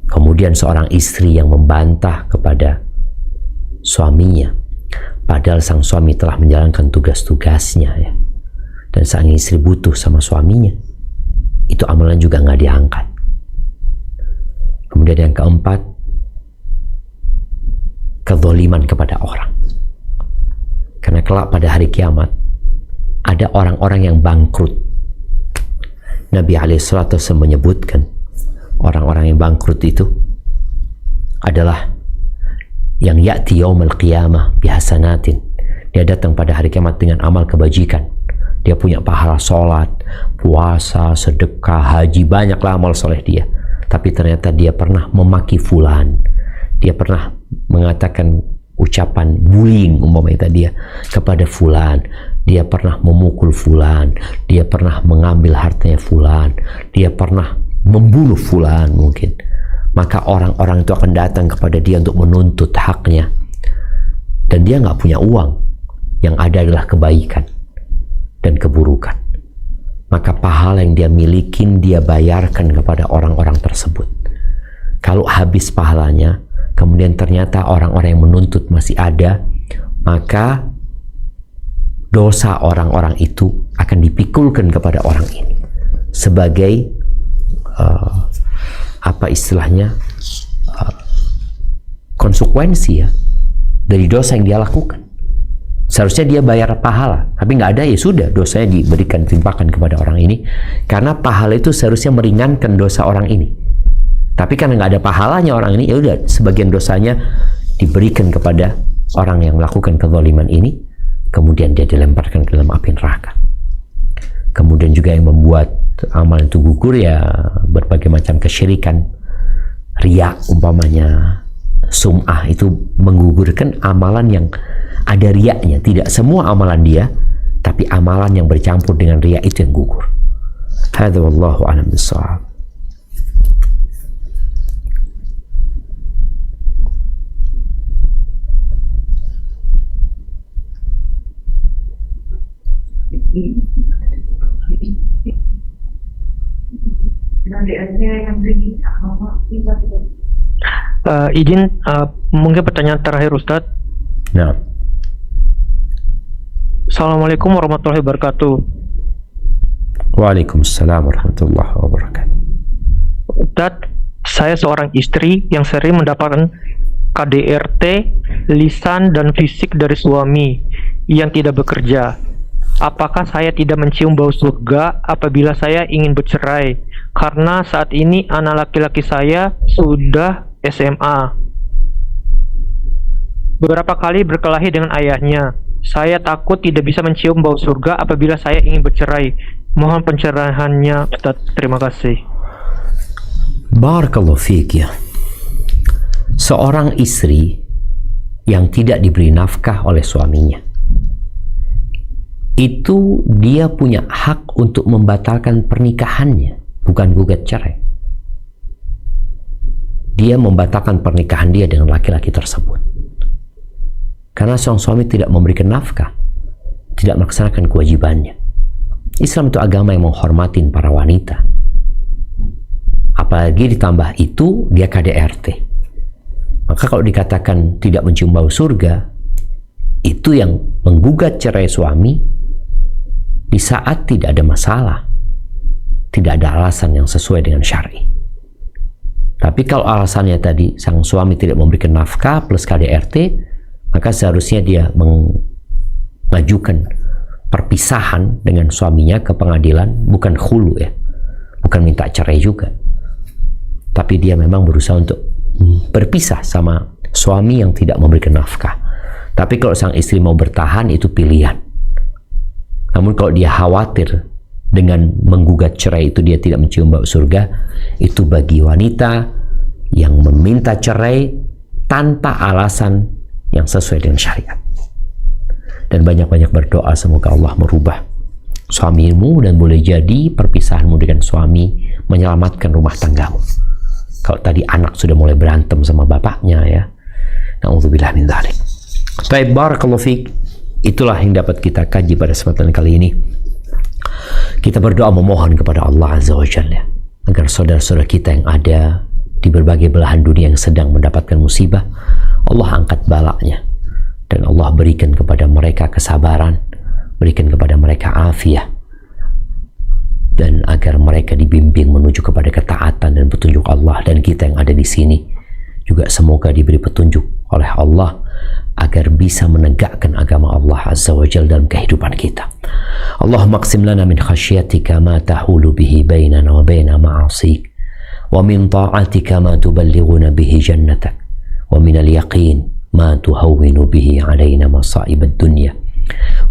Kemudian seorang istri yang membantah kepada suaminya, padahal sang suami telah menjalankan tugas-tugasnya ya, dan sang istri butuh sama suaminya, itu amalan juga nggak diangkat. Kemudian yang keempat, kezaliman kepada orang. Karena kelak pada hari kiamat ada orang-orang yang bangkrut. Nabi alaihissalatu wasallam menyebutkan orang-orang yang bangkrut itu adalah yang ya'ti yaumil qiyamah bihasanatin. Dia datang pada hari kiamat dengan amal kebajikan. Dia punya pahala sholat, puasa, sedekah, haji, banyaklah amal soleh dia. Tapi ternyata dia pernah memaki fulan. Dia pernah mengatakan ucapan bullying umpamanya dia kepada fulan. Dia pernah memukul fulan. Dia pernah mengambil hartanya fulan. Dia pernah membunuh fulan mungkin. Maka orang-orang itu akan datang kepada dia untuk menuntut haknya. Dan dia nggak punya uang. Yang ada adalah kebaikan dan keburukan. Maka pahala yang dia milikin dia bayarkan kepada orang-orang tersebut. Kalau habis pahalanya, kemudian ternyata orang-orang yang menuntut masih ada, maka dosa orang-orang itu akan dipikulkan kepada orang ini sebagai apa istilahnya, konsekuensi ya dari dosa yang dia lakukan. Seharusnya dia bayar pahala, tapi nggak ada, ya sudah, dosanya diberikan, timpakan kepada orang ini, karena pahala itu seharusnya meringankan dosa orang ini. Tapi karena nggak ada pahalanya orang ini, ya udah, sebagian dosanya diberikan kepada orang yang melakukan kezaliman ini, kemudian dia dilemparkan ke dalam api neraka. Kemudian juga yang membuat amalan itu gugur ya berbagai macam kesyirikan, riya umpamanya, sum'ah, itu menggugurkan amalan yang ada riyanya. Tidak semua amalan dia, tapi amalan yang bercampur dengan riya itu yang gugur. Hadza wallahu a'lam bissawab. Izin mungkin pertanyaan terakhir Ustadz. Nah, Assalamualaikum warahmatullahi wabarakatuh. Waalaikumsalam warahmatullahi wabarakatuh. Ustadz, saya seorang istri yang sering mendapatkan KDRT lisan dan fisik dari suami yang tidak bekerja. Apakah saya tidak mencium bau surga apabila saya ingin bercerai? Karena saat ini anak laki-laki saya sudah SMA. Beberapa kali berkelahi dengan ayahnya. Saya takut tidak bisa mencium bau surga apabila saya ingin bercerai. Mohon pencerahannya, Ustaz. Terima kasih. Barakallahu fiik ya. Seorang istri yang tidak diberi nafkah oleh suaminya, itu dia punya hak untuk membatalkan pernikahannya, bukan gugat cerai. Dia membatalkan pernikahan dia dengan laki-laki tersebut karena sang suami tidak memberikan nafkah, tidak melaksanakan kewajibannya. Islam itu agama yang menghormatin para wanita. Apalagi ditambah itu dia KDRT. Maka kalau dikatakan tidak mencium bau surga, itu yang menggugat cerai suami di saat tidak ada masalah, tidak ada alasan yang sesuai dengan syar'i. Tapi kalau alasannya tadi sang suami tidak memberikan nafkah plus KDRT, maka seharusnya dia mengajukan perpisahan dengan suaminya ke pengadilan, bukan khulu ya, bukan minta cerai juga, tapi dia memang berusaha untuk berpisah sama suami yang tidak memberikan nafkah. Tapi kalau sang istri mau bertahan, itu pilihan. Namun kalau dia khawatir dengan menggugat cerai itu dia tidak mencium bau surga, itu bagi wanita yang meminta cerai tanpa alasan yang sesuai dengan syariat. Dan banyak-banyak berdoa semoga Allah merubah suamimu, dan boleh jadi perpisahanmu dengan suami menyelamatkan rumah tanggamu. Kalau tadi anak sudah mulai berantem sama bapaknya ya, na'udzubillah min dzalik. Baik, barakallahu fiik. Itulah yang dapat kita kaji pada kesempatan kali ini. Kita berdoa memohon kepada Allah Azza wa Jalla agar saudara-saudara kita yang ada di berbagai belahan dunia yang sedang mendapatkan musibah, Allah angkat balaknya. dan Allah berikan kepada mereka kesabaran, berikan kepada mereka afiah, dan agar mereka dibimbing menuju kepada ketaatan dan petunjuk Allah. Dan kita yang ada di sini juga semoga diberi petunjuk oleh Allah agar bisa menegakkan agama Allah Azza wa Jalla dalam kehidupan kita. Allahumma aqsim lana min khasyatika ma tahulu bihi bainana wa baina ma'asik, wa min ta'atika ma tuballighuna bihi jannatak, wa min al-yaqin ma tuhawwinu bihi alaina masa'ib ad-dunya,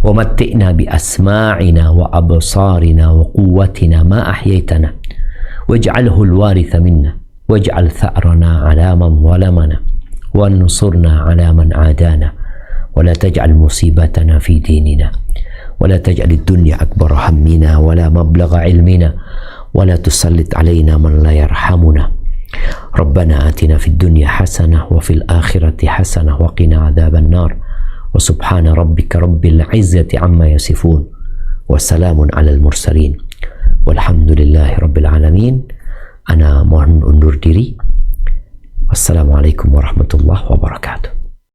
wa matti'na bi asma'ina wa absarina wa quwwatina ma ahyaytana waj'alhu al-waritha minna waj'al tha'rana 'ala man zalamana وانصرنا على من عادانا ولا تجعل مصيبتنا في ديننا ولا تجعل الدنيا أكبر همنا ولا مبلغ علمنا ولا تسلط علينا من لا يرحمنا ربنا آتنا في الدنيا حسنة وفي الآخرة حسنة وقنا عذاب النار وسبحان ربك رب العزة عما يصفون وسلام على المرسلين والحمد لله رب العالمين. أنا mohon undur diri. Wassalamualaikum warahmatullahi wabarakatuh.